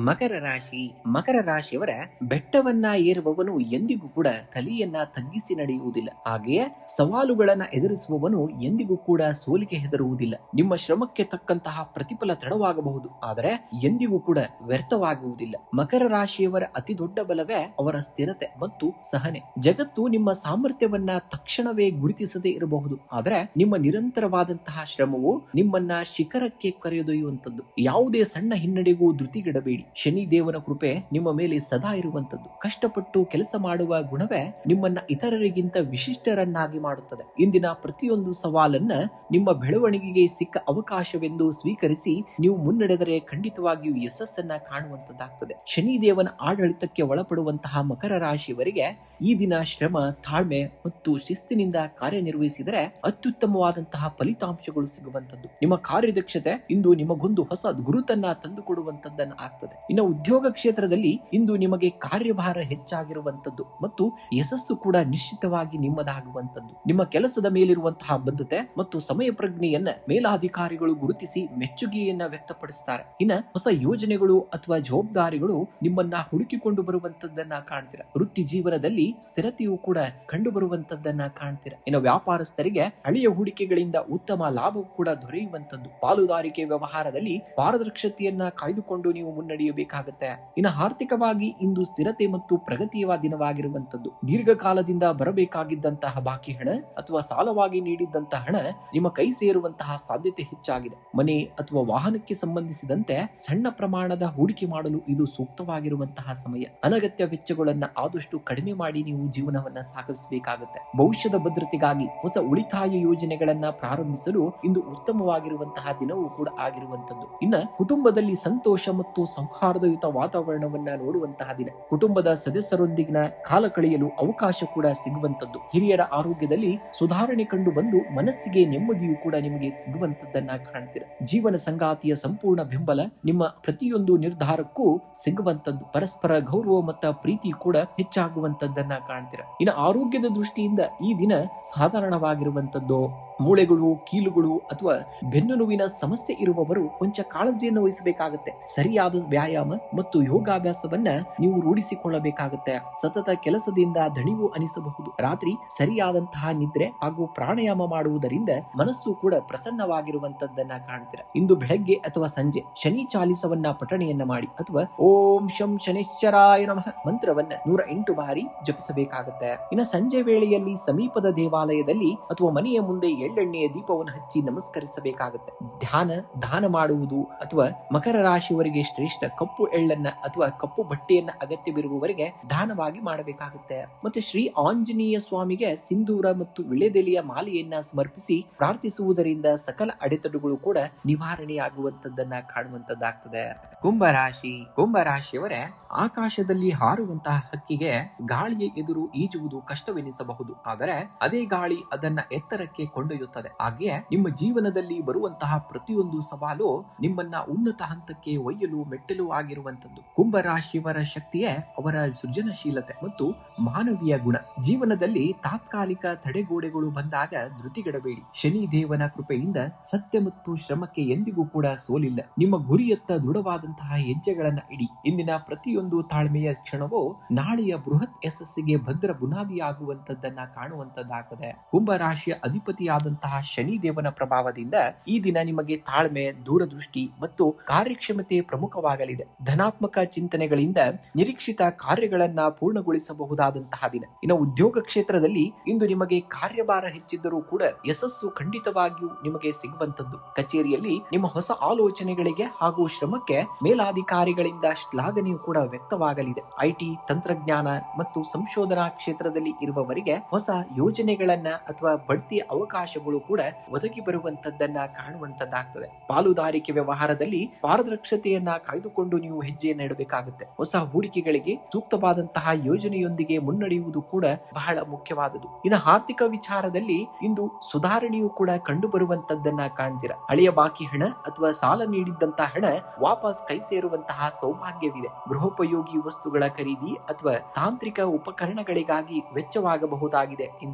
ಮಕರ ರಾಶಿ. ಮಕರ ರಾಶಿಯವರ ಬೆಟ್ಟವನ್ನ ಏರುವವನು ಎಂದಿಗೂ ಕೂಡ ತಲೆಯನ್ನ ತಗ್ಗಿಸಿ ನಡೆಯುವುದಿಲ್ಲ. ಹಾಗೆಯೇ ಸವಾಲುಗಳನ್ನ ಎದುರಿಸುವವನು ಎಂದಿಗೂ ಕೂಡ ಸೋಲಿಗೆ ಹೆದರುವುದಿಲ್ಲ. ನಿಮ್ಮ ಶ್ರಮಕ್ಕೆ ತಕ್ಕಂತಹ ಪ್ರತಿಫಲ ತಡವಾಗಬಹುದು, ಆದರೆ ಎಂದಿಗೂ ಕೂಡ ವ್ಯರ್ಥವಾಗುವುದಿಲ್ಲ. ಮಕರ ರಾಶಿಯವರ ಅತಿ ದೊಡ್ಡ ಬಲವೇ ಅವರ ಸ್ಥಿರತೆ ಮತ್ತು ಸಹನೆ. ಜಗತ್ತು ನಿಮ್ಮ ಸಾಮರ್ಥ್ಯವನ್ನ ತಕ್ಷಣವೇ ಗುರುತಿಸದೇ ಇರಬಹುದು, ಆದರೆ ನಿಮ್ಮ ನಿರಂತರವಾದಂತಹ ಶ್ರಮವು ನಿಮ್ಮನ್ನ ಶಿಖರಕ್ಕೆ ಕರೆದೊಯ್ಯುವಂತದ್ದು. ಯಾವುದೇ ಸಣ್ಣ ಹಿನ್ನಡೆಗೂ ಧೃತಿಗೆಡಬೇಡಿ. ಶನಿ ದೇವನ ಕೃಪೆ ನಿಮ್ಮ ಮೇಲೆ ಸದಾ ಇರುವಂತದ್ದು. ಕಷ್ಟಪಟ್ಟು ಕೆಲಸ ಮಾಡುವ ಗುಣವೇ ನಿಮ್ಮನ್ನ ಇತರರಿಗಿಂತ ವಿಶಿಷ್ಟರನ್ನಾಗಿ ಮಾಡುತ್ತದೆ. ಇಂದಿನ ಪ್ರತಿಯೊಂದು ಸವಾಲನ್ನ ನಿಮ್ಮ ಬೆಳವಣಿಗೆಗೆ ಸಿಕ್ಕ ಅವಕಾಶವೆಂದು ಸ್ವೀಕರಿಸಿ ನೀವು ಮುನ್ನಡೆದರೆ ಖಂಡಿತವಾಗಿಯೂ ಯಶಸ್ಸನ್ನ ಕಾಣುವಂತದ್ದಾಗ್ತದೆ. ಶನಿ ದೇವನ ಆಡಳಿತಕ್ಕೆ ಒಳಪಡುವಂತಹ ಮಕರ ರಾಶಿಯವರಿಗೆ ಈ ದಿನ ಶ್ರಮ, ತಾಳ್ಮೆ ಮತ್ತು ಶಿಸ್ತಿನಿಂದ ಕಾರ್ಯನಿರ್ವಹಿಸಿದರೆ ಅತ್ಯುತ್ತಮವಾದಂತಹ ಫಲಿತಾಂಶಗಳು ಸಿಗುವಂತದ್ದು. ನಿಮ್ಮ ಕಾರ್ಯದಕ್ಷತೆ ಇಂದು ನಿಮಗೊಂದು ಹೊಸ ಗುರುತನ್ನ ತಂದುಕೊಡುವಂತದ್ದನ್ನು ಆಗ್ತದೆ. ಇನ್ನು ಉದ್ಯೋಗ ಕ್ಷೇತ್ರದಲ್ಲಿ ಇಂದು ನಿಮಗೆ ಕಾರ್ಯಭಾರ ಹೆಚ್ಚಾಗಿರುವಂತದ್ದು ಮತ್ತು ಯಶಸ್ಸು ಕೂಡ ನಿಶ್ಚಿತವಾಗಿ ನಿಮ್ಮದಾಗುವಂತದ್ದು. ನಿಮ್ಮ ಕೆಲಸದ ಮೇಲಿರುವಂತಹ ಬದ್ಧತೆ ಮತ್ತು ಸಮಯ ಪ್ರಜ್ಞೆಯನ್ನ ಮೇಲಾಧಿಕಾರಿಗಳು ಗುರುತಿಸಿ ಮೆಚ್ಚುಗೆಯನ್ನ ವ್ಯಕ್ತಪಡಿಸುತ್ತಾರೆ. ಇನ್ನು ಹೊಸ ಯೋಜನೆಗಳು ಅಥವಾ ಜವಾಬ್ದಾರಿಗಳು ನಿಮ್ಮನ್ನ ಹುಡುಕಿಕೊಂಡು ಬರುವಂತದ್ದನ್ನ ಕಾಣ್ತೀರಾ. ವೃತ್ತಿ ಜೀವನದಲ್ಲಿ ಸ್ಥಿರತೆಯೂ ಕೂಡ ಕಂಡು ಬರುವಂತದ್ದನ್ನ ಕಾಣ್ತೀರಾ. ಇನ್ನು ವ್ಯಾಪಾರಸ್ಥರಿಗೆ ಹಳೆಯ ಹೂಡಿಕೆಗಳಿಂದ ಉತ್ತಮ ಲಾಭವೂ ಕೂಡ ದೊರೆಯುವಂತದ್ದು. ಪಾಲುದಾರಿಕೆ ವ್ಯವಹಾರದಲ್ಲಿ ಪಾರದರ್ಶತೆಯನ್ನ ಕಾಯ್ದುಕೊಂಡು ನೀವು ಮುನ್ನಡೆಯಬೇಕಾಗುತ್ತೆ. ಇನ್ನು ಆರ್ಥಿಕವಾಗಿ ಇಂದು ಸ್ಥಿರತೆ ಮತ್ತು ಪ್ರಗತಿಯ ದಿನವಾಗಿರುವಂತದ್ದು. ದೀರ್ಘಕಾಲದಿಂದ ಬರಬೇಕಾಗಿದ್ದಂತಹ ಬಾಕಿ ಹಣ ಅಥವಾ ಸಾಲವಾಗಿ ನೀಡಿದ್ದಂತಹ ಹಣ ನಿಮ್ಮ ಕೈ ಸೇರುವಂತಹ ಸಾಧ್ಯತೆ ಹೆಚ್ಚಾಗಿದೆ. ಮನೆ ಅಥವಾ ವಾಹನಕ್ಕೆ ಸಂಬಂಧಿಸಿದಂತೆ ಸಣ್ಣ ಪ್ರಮಾಣದ ಹೂಡಿಕೆ ಮಾಡಲು ಇದು ಸೂಕ್ತವಾಗಿರುವಂತಹ ಸಮಯ. ಅನಗತ್ಯ ವೆಚ್ಚಗಳನ್ನ ಆದಷ್ಟು ಕಡಿಮೆ ಮಾಡಿ ನೀವು ಜೀವನವನ್ನ ಸಾಗಿಸಬೇಕಾಗುತ್ತೆ. ಭವಿಷ್ಯದ ಭದ್ರತೆಗಾಗಿ ಹೊಸ ಉಳಿತಾಯ ಯೋಜನೆಗಳನ್ನ ಪ್ರಾರಂಭಿಸಲು ಇಂದು ಉತ್ತಮವಾಗಿರುವಂತಹ ದಿನವೂ ಕೂಡ ಆಗಿರುವಂತದ್ದು. ಇನ್ನ ಕುಟುಂಬದಲ್ಲಿ ಸಂತೋಷ ಮತ್ತು ಸೌಹಾರ್ದಯುತ ವಾತಾವರಣವನ್ನ ನೋಡುವಂತಹ ದಿನ. ಕುಟುಂಬದ ಸದಸ್ಯರೊಂದಿಗಿನ ಕಾಲ ಕಳೆಯಲು ಅವಕಾಶ ಕೂಡ ಸಿಗುವಂತದ್ದು. ಹಿರಿಯರ ಆರೋಗ್ಯದಲ್ಲಿ ಸುಧಾರಣೆ ಕಂಡು ಬಂದು ಮನಸ್ಸಿಗೆ ನೆಮ್ಮದಿಯೂ ಕೂಡ ನಿಮಗೆ ಸಿಗುವಂತದ್ದನ್ನ ಕಾಣ್ತೀರ. ಜೀವನ ಸಂಗಾತಿಯ ಸಂಪೂರ್ಣ ಬೆಂಬಲ ನಿಮ್ಮ ಪ್ರತಿಯೊಂದು ನಿರ್ಧಾರಕ್ಕೂ ಸಿಗುವಂತದ್ದು. ಪರಸ್ಪರ ಗೌರವ ಮತ್ತು ಪ್ರೀತಿ ಕೂಡ ಹೆಚ್ಚಾಗುವಂತದ್ದನ್ನ ಕಾಣ್ತೀರ. ಇನ್ನು ಆರೋಗ್ಯದ ದೃಷ್ಟಿಯಿಂದ ಈ ದಿನ ಸಾಧಾರಣವಾಗಿರುವಂತದ್ದು. ಮೂಳೆಗಳು, ಕೀಲುಗಳು ಅಥವಾ ಬೆನ್ನು ನೋವಿನ ಸಮಸ್ಯೆ ಇರುವವರು ಕೊಂಚ ಕಾಳಜಿಯನ್ನು ವಹಿಸಬೇಕಾಗುತ್ತೆ. ಸರಿಯಾದ ವ್ಯಾಯಾಮ ಮತ್ತು ಯೋಗಾಭ್ಯಾಸವನ್ನ ನೀವು ರೂಢಿಸಿಕೊಳ್ಳಬೇಕಾಗುತ್ತೆ. ಸತತ ಕೆಲಸದಿಂದ ದಣಿವು ಅನಿಸಬಹುದು. ರಾತ್ರಿ ಸರಿಯಾದಂತಹ ನಿದ್ರೆ ಹಾಗೂ ಪ್ರಾಣಾಯಾಮ ಮಾಡುವುದರಿಂದ ಮನಸ್ಸು ಕೂಡ ಪ್ರಸನ್ನವಾಗಿರುವಂತದ್ದನ್ನ ಕಾಣ್ತೀರಾ. ಇಂದು ಬೆಳಗ್ಗೆ ಅಥವಾ ಸಂಜೆ ಶನಿ ಚಾಲಿಸವನ್ನ ಪಠಣೆಯನ್ನ ಮಾಡಿ ಅಥವಾ ಓಂ ಶಂ ಶನಿಶ್ಚರಾಯ ನಮಃ ಮಂತ್ರವನ್ನ 108 ಬಾರಿ ಜಪಿಸಬೇಕಾಗುತ್ತೆ. ಇನ್ನು ಸಂಜೆ ವೇಳೆಯಲ್ಲಿ ಸಮೀಪದ ದೇವಾಲಯದಲ್ಲಿ ಅಥವಾ ಮನೆಯ ಮುಂದೆ ಎಳ್ಳೆಣ್ಣೆಯ ದೀಪವನ್ನು ಹಚ್ಚಿ ನಮಸ್ಕರಿಸಬೇಕಾಗುತ್ತೆ. ದಾನ ಮಾಡುವುದು ಅಥವಾ ಮಕರ ರಾಶಿಯವರಿಗೆ ಶ್ರೇಷ್ಠ ಕಪ್ಪು ಎಳ್ಳನ್ನ ಅಥವಾ ಕಪ್ಪು ಬಟ್ಟೆಯನ್ನ ಅಗತ್ಯವಿರುವವರಿಗೆ ದಾನವಾಗಿ ಮಾಡಬೇಕಾಗುತ್ತೆ. ಮತ್ತೆ ಶ್ರೀ ಆಂಜನೇಯ ಸ್ವಾಮಿಗೆ ಸಿಂಧೂರ ಮತ್ತು ವಿಳೆದೆಲೆಯ ಮಾಲೆಯನ್ನ ಸಮರ್ಪಿಸಿ ಪ್ರಾರ್ಥಿಸುವುದರಿಂದ ಸಕಲ ಅಡೆತಡೆಗಳು ಕೂಡ ನಿವಾರಣೆಯಾಗುವಂತದ್ದನ್ನ ಕಾಣುವಂತದ್ದಾಗ್ತದೆ. ಕುಂಭರಾಶಿ. ಕುಂಭರಾಶಿಯವರೇ ಆಕಾಶದಲ್ಲಿ ಹಾರುವಂತಹ ಹಕ್ಕಿಗೆ ಗಾಳಿಯ ಎದುರು ಈಜುವುದು ಕಷ್ಟವೆನಿಸಬಹುದು, ಆದರೆ ಅದೇ ಗಾಳಿ ಅದನ್ನ ಎತ್ತರಕ್ಕೆ ಕೊಂಡೊಯ್ಯುತ್ತದೆ. ಹಾಗೆಯೇ ನಿಮ್ಮ ಜೀವನದಲ್ಲಿ ಬರುವಂತಹ ಪ್ರತಿಯೊಂದು ಸವಾಲು ನಿಮ್ಮನ್ನ ಉನ್ನತ ಹಂತಕ್ಕೆ ಒಯ್ಯಲು ಮೆಟ್ಟಲು ಆಗಿರುವಂತದ್ದು. ಕುಂಭರಾಶಿಯವರ ಶಕ್ತಿಯೇ ಅವರ ಸೃಜನಶೀಲತೆ ಮತ್ತು ಮಾನವೀಯ ಗುಣ. ಜೀವನದಲ್ಲಿ ತಾತ್ಕಾಲಿಕ ತಡೆಗೋಡೆಗಳು ಬಂದಾಗ ಧೃತಿಗೆಡಬೇಡಿ. ಶನಿ ದೇವನ ಕೃಪೆಯಿಂದ ಸತ್ಯ ಮತ್ತು ಶ್ರಮಕ್ಕೆ ಎಂದಿಗೂ ಕೂಡ ಸೋಲಿಲ್ಲ. ನಿಮ್ಮ ಗುರಿಯತ್ತ ದೃಢವಾದಂತಹ ಹೆಜ್ಜೆಗಳನ್ನ ಇಡಿ. ಇಂದಿನ ಪ್ರತಿಯೊಂದು ತಾಳ್ಮೆಯ ಕ್ಷಣವೂ ನಾಳೆಯ ಬೃಹತ್ ಯಶಸ್ಸಿಗೆ ಭದ್ರ ಬುನಾದಿಯಾಗುವಂತದ್ದನ್ನ ಕಾಣುವಂತದ್ದಾಗಿದೆ. ಕುಂಭರಾಶಿಯ ಅಧಿಪತಿಯಾದಂತಹ ಶನಿ ದೇವನ ಪ್ರಭಾವದಿಂದ ಈ ದಿನ ನಿಮಗೆ ತಾಳ್ಮೆ, ದೂರದೃಷ್ಟಿ ಮತ್ತು ಕಾರ್ಯಕ್ಷಮತೆ ಪ್ರಮುಖವಾಗಲಿದೆ. ಧನಾತ್ಮಕ ಚಿಂತನೆಗಳಿಂದ ನಿರೀಕ್ಷಿತ ಕಾರ್ಯಗಳನ್ನ ಪೂರ್ಣಗೊಳಿಸಬಹುದಾದಂತಹ ದಿನ. ಇನ್ನು ಉದ್ಯೋಗ ಕ್ಷೇತ್ರದಲ್ಲಿ ಇಂದು ನಿಮಗೆ ಕಾರ್ಯಭಾರ ಹೆಚ್ಚಿದ್ದರೂ ಕೂಡ ಯಶಸ್ಸು ಖಂಡಿತವಾಗಿಯೂ ನಿಮಗೆ ಸಿಗುವಂತದ್ದು. ಕಚೇರಿಯಲ್ಲಿ ನಿಮ್ಮ ಹೊಸ ಆಲೋಚನೆಗಳಿಗೆ ಹಾಗೂ ಶ್ರಮಕ್ಕೆ ಮೇಲಾಧಿಕಾರಿಗಳಿಂದ ಶ್ಲಾಘನೆಯೂ ಕೂಡ ವ್ಯಕ್ತವಾಗಲಿದೆ. ಐಟಿ, ತಂತ್ರಜ್ಞಾನ ಮತ್ತು ಸಂಶೋಧನಾ ಕ್ಷೇತ್ರದಲ್ಲಿ ಇರುವವರಿಗೆ ಹೊಸ ಯೋಜನೆಗಳನ್ನ ಅಥವಾ ಬಡ್ತಿಯ ಅವಕಾಶಗಳು ಕೂಡ ಒದಗಿ ಬರುವಂತದ್ದನ್ನ ಕಾಣುವಂತದ್ದಾಗ್ತದೆ. ಪಾಲುದಾರಿಕೆ ವ್ಯವಹಾರದಲ್ಲಿ ಪಾರದರ್ಶತೆಯನ್ನ ಕಾಯ್ದುಕೊಂಡು ನೀವು ಹೆಜ್ಜೆಯನ್ನು ಇಡಬೇಕಾಗುತ್ತೆ. ಹೊಸ ಹೂಡಿಕೆಗಳಿಗೆ ಸೂಕ್ತವಾದಂತಹ ಯೋಜನೆಯೊಂದಿಗೆ ಮುನ್ನಡೆಯುವುದು ಕೂಡ ಬಹಳ ಮುಖ್ಯವಾದುದು. ಇನ್ನು ಆರ್ಥಿಕ ವಿಚಾರದಲ್ಲಿ ಇಂದು ಸುಧಾರಣೆಯೂ ಕೂಡ ಕಂಡು ಬರುವಂತದ್ದನ್ನ ಕಾಣ್ತೀರಾ. ಹಳೆಯ ಬಾಕಿ ಹಣ ಅಥವಾ ಸಾಲ ನೀಡಿದ್ದಂತಹ ಹಣ ವಾಪಸ್ ಕೈ ಸೇರುವಂತಹ ಸೌಭಾಗ್ಯವಿದೆ. ಗೃಹೋಪಯೋಗಿ ಗೃಹೋಪಯೋಗಿ ವಸ್ತುಗಳ ಖರೀದಿ ಅಥವಾ ತಾಂತ್ರಿಕ ಉಪಕರಣಗಳಿಗಾಗಿ ವೆಚ್ಚವಾಗಬಹುದಾಗಿದೆ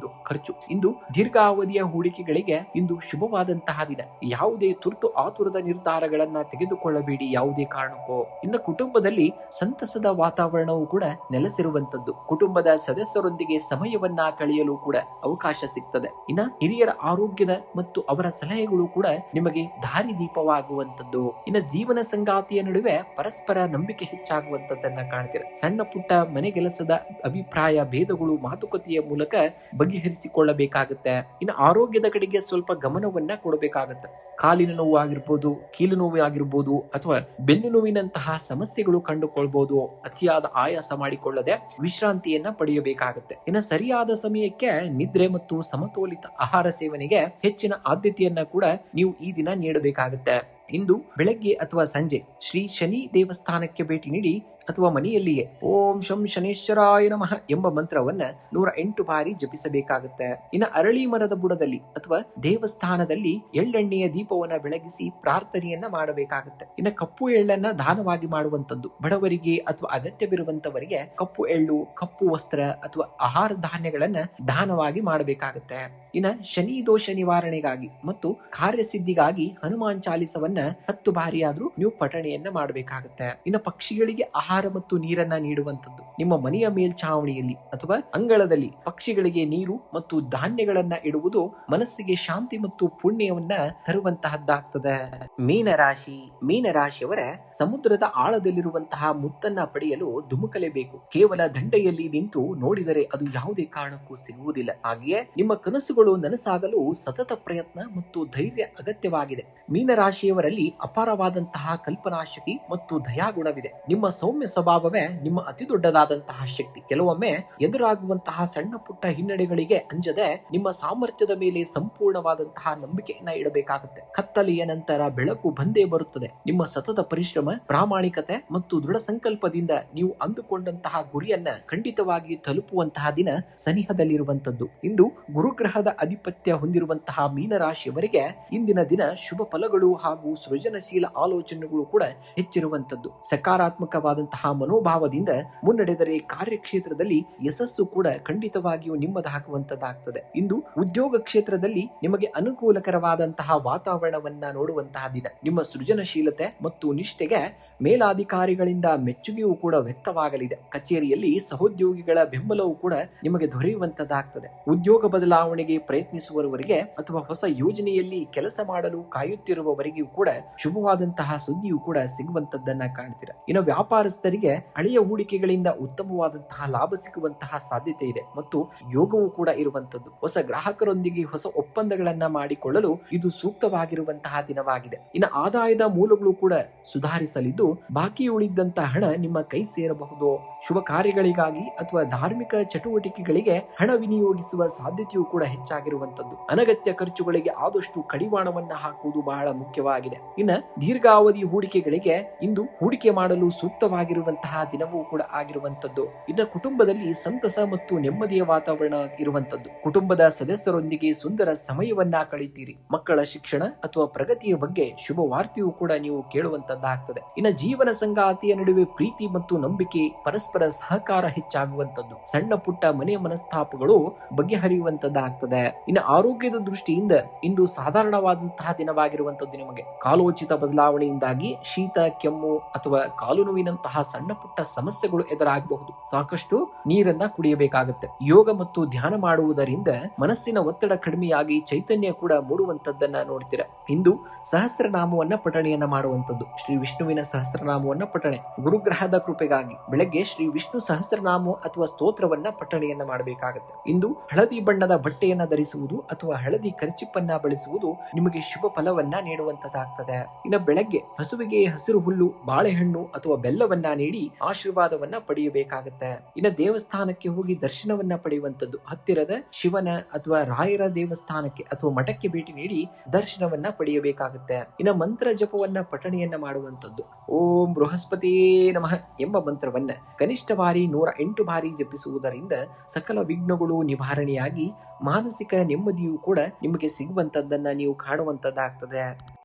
ಖರ್ಚು. ಇಂದು ದೀರ್ಘಾವಧಿಯ ಹೂಡಿಕೆಗಳಿಗೆ ಇಂದು ಶುಭವಾದಂತಹ ದಿನ. ಯಾವುದೇ ತುರ್ತು ಆತುರದ ನಿರ್ಧಾರಗಳನ್ನ ತೆಗೆದುಕೊಳ್ಳಬೇಡಿ ಯಾವುದೇ ಕಾರಣಕ್ಕೂ. ಇನ್ನು ಕುಟುಂಬದಲ್ಲಿ ಸಂತಸದ ವಾತಾವರಣವು ಕೂಡ ನೆಲೆಸಿರುವಂತದ್ದು. ಕುಟುಂಬದ ಸದಸ್ಯರೊಂದಿಗೆ ಸಮಯವನ್ನ ಕಳೆಯಲು ಕೂಡ ಅವಕಾಶ ಸಿಗ್ತದೆ. ಇನ್ನ ಹಿರಿಯರ ಆರೋಗ್ಯದ ಮತ್ತು ಅವರ ಸಲಹೆಗಳು ಕೂಡ ನಿಮಗೆ ದಾರಿದೀಪವಾಗುವಂತದ್ದು. ಇನ್ನು ಜೀವನ ಸಂಗಾತಿಯ ನಡುವೆ ಪರಸ್ಪರ ನಂಬಿಕೆ ಹೆಚ್ಚಾಗುವಂತದ್ದನ್ನ ಕಾಣ್ತೀರ. ಸಣ್ಣ ಪುಟ್ಟ ಮನೆಗೆಲಸದ ಅಭಿಪ್ರಾಯ ಭೇದಗಳು ಮಾತುಕತೆಯ ಮೂಲಕ ಬಗೆಹರಿಸಿಕೊಳ್ಳಬೇಕಾಗುತ್ತೆ. ಇನ್ನು ಆರೋಗ್ಯದ ಕಡೆಗೆ ಸ್ವಲ್ಪ ಗಮನವನ್ನ ಕೊಡಬೇಕಾಗತ್ತೆ. ಕಾಲಿನ ನೋವು ಆಗಿರ್ಬೋದು, ಕೀಲು ನೋವು ಆಗಿರ್ಬೋದು, ಅಥವಾ ಬೆನ್ನು ನೋವಿನಂತಹ ಸಮಸ್ಯೆಗಳು ಕಂಡುಕೊಳ್ಬಹುದು. ಅತಿಯಾದ ಆಯಾಸ ಮಾಡಿಕೊಳ್ಳದೆ ವಿಶ್ರಾಂತಿಯನ್ನ ಪಡೆಯಬೇಕಾಗುತ್ತೆ. ಇನ್ನು ಸರಿಯಾದ ಸಮಯಕ್ಕೆ ನಿದ್ರೆ ಮತ್ತು ಸಮತೋಲಿತ ಆಹಾರ ಸೇವನೆಗೆ ಹೆಚ್ಚಿನ ಆದ್ಯತೆಯನ್ನ ಕೂಡ ನೀವು ಈ ದಿನ ನೀಡಬೇಕಾಗುತ್ತೆ. ಇಂದು ಬೆಳಗ್ಗೆ ಅಥವಾ ಸಂಜೆ ಶ್ರೀ ಶನಿ ದೇವಸ್ಥಾನಕ್ಕೆ ಭೇಟಿ ನೀಡಿ ಅಥವಾ ಮನೆಯಲ್ಲಿಯೇ ಓಂ ಶಂ ಶನೇಶ್ವರಾಯ ನಮಃ ಎಂಬ ಮಂತ್ರವನ್ನ 108 ಬಾರಿ ಜಪಿಸಬೇಕಾಗುತ್ತೆ. ಇನ್ನು ಅರಳಿ ಮರದ ಬುಡದಲ್ಲಿ ಅಥವಾ ದೇವಸ್ಥಾನದಲ್ಲಿ ಎಳ್ಳೆಣ್ಣೆಯ ದೀಪವನ್ನ ಬೆಳಗಿಸಿ ಪ್ರಾರ್ಥನೆಯನ್ನ ಮಾಡಬೇಕಾಗುತ್ತೆ. ಇನ್ನು ಕಪ್ಪು ಎಳ್ಳನ್ನ ದಾನವಾಗಿ ಮಾಡುವಂತದ್ದು. ಬಡವರಿಗೆ ಅಥವಾ ಅಗತ್ಯವಿರುವಂತವರಿಗೆ ಕಪ್ಪು ಎಳ್ಳು, ಕಪ್ಪು ವಸ್ತ್ರ ಅಥವಾ ಆಹಾರ ಧಾನ್ಯಗಳನ್ನ ದಾನವಾಗಿ ಮಾಡಬೇಕಾಗುತ್ತೆ. ಇನ್ನು ಶನಿ ದೋಷ ನಿವಾರಣೆಗಾಗಿ ಮತ್ತು ಕಾರ್ಯಸಿದ್ಧಿಗಾಗಿ ಹನುಮಾನ್ ಚಾಲಿಸವನ್ನ 10 ಬಾರಿ ಆದ್ರೂ ನೀವು ಪಠಣೆಯನ್ನ ಮಾಡಬೇಕಾಗುತ್ತೆ. ಇನ್ನು ಪಕ್ಷಿಗಳಿಗೆ ಆಹಾರ ಮತ್ತು ನೀರನ್ನ ನೀಡುವಂತದ್ದು. ನಿಮ್ಮ ಮನೆಯ ಮೇಲ್ಛಾವಣಿಯಲ್ಲಿ ಅಥವಾ ಅಂಗಳದಲ್ಲಿ ಪಕ್ಷಿಗಳಿಗೆ ನೀರು ಮತ್ತು ಧಾನ್ಯಗಳನ್ನ ಇಡುವುದು ಮನಸ್ಸಿಗೆ ಶಾಂತಿ ಮತ್ತು ಪುಣ್ಯವನ್ನ ತರುವಂತಹದ್ದಾಗ್ತದೆ. ಮೀನರಾಶಿಯವರ ಸಮುದ್ರದ ಆಳದಲ್ಲಿರುವಂತಹ ಮುತ್ತನ್ನ ಪಡೆಯಲು ಧುಮುಕಲೇಬೇಕು. ಕೇವಲ ದಂಡೆಯಲ್ಲಿ ನಿಂತು ನೋಡಿದರೆ ಅದು ಯಾವುದೇ ಕಾರಣಕ್ಕೂ ಸಿಗುವುದಿಲ್ಲ. ಹಾಗೆಯೇ ನಿಮ್ಮ ಕನಸುಗಳು ನನಸಾಗಲು ಸತತ ಪ್ರಯತ್ನ ಮತ್ತು ಧೈರ್ಯ ಅಗತ್ಯವಾಗಿದೆ. ಮೀನರಾಶಿಯವರಲ್ಲಿ ಅಪಾರವಾದಂತಹ ಕಲ್ಪನಾ ಶಕ್ತಿ ಮತ್ತು ದಯಾಗುಣವಿದೆ. ನಿಮ್ಮ ಸೌಮ್ಯ ಸ್ವಭಾವವೇ ನಿಮ್ಮ ಅತಿ ದೊಡ್ಡದಾದಂತಹ ಶಕ್ತಿ. ಕೆಲವೊಮ್ಮೆ ಎದುರಾಗುವಂತಹ ಸಣ್ಣ ಪುಟ್ಟ ಹಿನ್ನಡೆಗಳಿಗೆ ಅಂಜದೆ ನಿಮ್ಮ ಸಾಮರ್ಥ್ಯದ ಮೇಲೆ ಸಂಪೂರ್ಣವಾದಂತಹ ನಂಬಿಕೆಯನ್ನ ಇಡಬೇಕಾಗುತ್ತೆ. ಕತ್ತಲೆಯ ನಂತರ ಬೆಳಕು ಬಂದೇ ಬರುತ್ತದೆ. ನಿಮ್ಮ ಸತತ ಪರಿಶ್ರಮ, ಪ್ರಾಮಾಣಿಕತೆ ಮತ್ತು ದೃಢ ಸಂಕಲ್ಪದಿಂದ ನೀವು ಅಂದುಕೊಂಡಂತಹ ಗುರಿಯನ್ನ ಖಂಡಿತವಾಗಿ ತಲುಪುವಂತಹ ದಿನ ಸನಿಹದಲ್ಲಿರುವಂತದ್ದು. ಇಂದು ಗುರುಗ್ರಹದ ಆಧಿಪತ್ಯ ಹೊಂದಿರುವಂತಹ ಮೀನರಾಶಿಯವರಿಗೆ ಇಂದಿನ ದಿನ ಶುಭ ಫಲಗಳು ಹಾಗೂ ಸೃಜನಶೀಲ ಆಲೋಚನೆಗಳು ಕೂಡ ಹೆಚ್ಚಿರುವಂತದ್ದು. ಸಕಾರಾತ್ಮಕವಾದಂತಹ ಮನೋಭಾವದಿಂದ ಮುನ್ನಡೆದರೆ ಕಾರ್ಯಕ್ಷೇತ್ರದಲ್ಲಿ ಯಶಸ್ಸು ಕೂಡ ಖಂಡಿತವಾಗಿಯೂ ನಿಮ್ಮದಾಗುವಂತದ್ದಾಗ್ತದೆ. ಇಂದು ಉದ್ಯೋಗ ಕ್ಷೇತ್ರದಲ್ಲಿ ನಿಮಗೆ ಅನುಕೂಲಕರವಾದಂತಹ ವಾತಾವರಣವನ್ನ ನೋಡುವಂತಹ ದಿನ. ನಿಮ್ಮ ಸೃಜನಶೀಲತೆ ಮತ್ತು ನಿಷ್ಠೆಗೆ ಮೇಲಾಧಿಕಾರಿಗಳಿಂದ ಮೆಚ್ಚುಗೆಯೂ ಕೂಡ ವ್ಯಕ್ತವಾಗಲಿದೆ. ಕಚೇರಿಯಲ್ಲಿ ಸಹೋದ್ಯೋಗಿಗಳ ಬೆಂಬಲವೂ ಕೂಡ ನಿಮಗೆ ದೊರೆಯುವಂತದ್ದಾಗ್ತದೆ. ಉದ್ಯೋಗ ಬದಲಾವಣೆಗೆ ಪ್ರಯತ್ನಿಸುವವರಿಗೆ ಅಥವಾ ಹೊಸ ಯೋಜನೆಯಲ್ಲಿ ಕೆಲಸ ಮಾಡಲು ಕಾಯುತ್ತಿರುವವರಿಗೂ ಕೂಡ ಶುಭವಾದಂತಹ ಸುದ್ದಿಯೂ ಕೂಡ ಸಿಗುವಂತದ್ದನ್ನ ಕಾಣ್ತೀರಾ. ಇನ್ನು ವ್ಯಾಪಾರಸ್ಥರಿಗೆ ಹಳೆಯ ಹೂಡಿಕೆಗಳಿಂದ ಉತ್ತಮವಾದಂತಹ ಲಾಭ ಸಿಗುವಂತಹ ಸಾಧ್ಯತೆ ಇದೆ ಮತ್ತು ಯೋಗವೂ ಕೂಡ ಇರುವಂತದ್ದು. ಹೊಸ ಗ್ರಾಹಕರೊಂದಿಗೆ ಹೊಸ ಒಪ್ಪಂದಗಳನ್ನ ಮಾಡಿಕೊಳ್ಳಲು ಇದು ಸೂಕ್ತವಾಗಿರುವಂತಹ ದಿನವಾಗಿದೆ. ಇನ್ನು ಆದಾಯದ ಮೂಲಗಳು ಕೂಡ ಸುಧಾರಿಸಲಿದ್ದು ಬಾಕಿ ಉಳಿದಂತಹ ಹಣ ನಿಮ್ಮ ಕೈ ಸೇರಬಹುದು. ಶುಭ ಕಾರ್ಯಗಳಿಗಾಗಿ ಅಥವಾ ಧಾರ್ಮಿಕ ಚಟುವಟಿಕೆಗಳಿಗೆ ಹಣ ವಿನಿಯೋಗಿಸುವ ಸಾಧ್ಯತೆಯೂ ಕೂಡ ಹೆಚ್ಚಾಗಿರುವಂತದ್ದು. ಅನಗತ್ಯ ಖರ್ಚುಗಳಿಗೆ ಆದಷ್ಟು ಕಡಿವಾಣವನ್ನ ಹಾಕುವುದು ಬಹಳ ಮುಖ್ಯವಾಗಿದೆ. ಇನ್ನು ದೀರ್ಘಾವಧಿ ಹೂಡಿಕೆಗಳಿಗೆ ಇಂದು ಹೂಡಿಕೆ ಮಾಡಲು ಸೂಕ್ತವಾಗಿರುವಂತಹ ದಿನವೂ ಕೂಡ ಆಗಿರುವಂತದ್ದು. ಇನ್ನು ಕುಟುಂಬದಲ್ಲಿ ಸಂತಸ ಮತ್ತು ನೆಮ್ಮದಿಯ ವಾತಾವರಣ ಇರುವಂತದ್ದು. ಕುಟುಂಬದ ಸದಸ್ಯರೊಂದಿಗೆ ಸುಂದರ ಸಮಯವನ್ನ ಕಳೀತೀರಿ. ಮಕ್ಕಳ ಶಿಕ್ಷಣ ಅಥವಾ ಪ್ರಗತಿಯ ಬಗ್ಗೆ ಶುಭ ವಾರ್ತೆಯೂ ಕೂಡ ನೀವು ಕೇಳುವಂತದ್ದಾಗ್ತದೆ. ಇನ್ನು ಜೀವನ ಸಂಗಾತಿಯ ನಡುವೆ ಪ್ರೀತಿ ಮತ್ತು ನಂಬಿಕೆ, ಪರಸ್ಪರ ಸಹಕಾರ ಹೆಚ್ಚಾಗುವಂತದ್ದು. ಸಣ್ಣ ಪುಟ್ಟ ಮನೆಯ ಮನಸ್ತಾಪಗಳು ಬಗೆಹರಿಯುವಂತದ್ದಾಗ್ತದೆ. ಇನ್ನು ಆರೋಗ್ಯದ ದೃಷ್ಟಿಯಿಂದ ಇಂದು ಸಾಧಾರಣವಾದಂತಹ ದಿನವಾಗಿರುವಂತದ್ದು. ನಿಮಗೆ ಕಾಲೋಚಿತ ಬದಲಾವಣೆಯಿಂದಾಗಿ ಶೀತ, ಕೆಮ್ಮು ಅಥವಾ ಕಾಲು ನೋವಿನಂತಹ ಸಣ್ಣ ಪುಟ್ಟ ಸಮಸ್ಯೆಗಳು ಎದುರಾಗಬಹುದು. ಸಾಕಷ್ಟು ನೀರನ್ನ ಕುಡಿಯಬೇಕಾಗುತ್ತೆ. ಯೋಗ ಮತ್ತು ಧ್ಯಾನ ಮಾಡುವುದರಿಂದ ಮನಸ್ಸಿನ ಒತ್ತಡ ಕಡಿಮೆಯಾಗಿ ಚೈತನ್ಯ ಕೂಡ ಮೂಡುವಂತದ್ದನ್ನ ನೋಡ್ತೀರಾ. ಇಂದು ಸಹಸ್ರನಾಮವನ್ನ ಪಠಣೆಯನ್ನ ಮಾಡುವಂತದ್ದು. ಶ್ರೀ ವಿಷ್ಣುವಿನ ಸಹಸ್ರನಾಮವನ್ನ ಪಠಣೆ. ಗುರುಗ್ರಹದ ಕೃಪೆಗಾಗಿ ಬೆಳಗ್ಗೆ ಶ್ರೀ ವಿಷ್ಣು ಸಹಸ್ರನಾಮ ಅಥವಾ ಸ್ತೋತ್ರವನ್ನ ಪಠಣೆಯನ್ನ ಮಾಡಬೇಕಾಗುತ್ತೆ. ಇಂದು ಹಳದಿ ಬಣ್ಣದ ಬಟ್ಟೆಯನ್ನ ಧರಿಸುವುದು ಅಥವಾ ಹಳದಿ ಕರ್ಚಿಪ್ಪನ್ನ ಬಳಸುವುದು ನಿಮಗೆ ಶುಭ ಫಲವನ್ನ ನೀಡುವಂತದ್ದಾಗ್ತದೆ. ಇನ್ನು ಬೆಳಗ್ಗೆ ಹಸುವಿಗೆ ಹಸಿರು ಹುಲ್ಲು, ಬಾಳೆಹಣ್ಣು ಅಥವಾ ಬೆಲ್ಲವನ್ನ ನೀಡಿ ಆಶೀರ್ವಾದವನ್ನ ಪಡೆಯಬೇಕಾಗುತ್ತೆ. ಇನ್ನು ದೇವಸ್ಥಾನಕ್ಕೆ ಹೋಗಿ ದರ್ಶನವನ್ನ ಪಡೆಯುವಂತದ್ದು. ಹತ್ತಿರದ ಶಿವನ ಅಥವಾ ರಾಯರ ದೇವಸ್ಥಾನಕ್ಕೆ ಅಥವಾ ಮಠಕ್ಕೆ ಭೇಟಿ ನೀಡಿ ದರ್ಶನವನ್ನ ಪಡೆಯಬೇಕಾಗುತ್ತೆ. ಇನ್ನು ಮಂತ್ರ ಜಪವನ್ನ ಪಠಣೆಯನ್ನ ಮಾಡುವಂತದ್ದು. ಓಂ ಬೃಹಸ್ಪತಿ ನಮಃ ಎಂಬ ಮಂತ್ರವನ್ನ ಕನಿಷ್ಠ ಬಾರಿ 108 ಬಾರಿ ಜಪಿಸುವುದರಿಂದ ಸಕಲ ವಿಘ್ನಗಳು ನಿವಾರಣೆಯಾಗಿ ಮಾನಸಿಕ ನೆಮ್ಮದಿಯೂ ಕೂಡ ನಿಮಗೆ ಸಿಗುವಂತದ್ದನ್ನ ನೀವು ಕಾಣುವಂತದ್ದಾಗ್ತದೆ.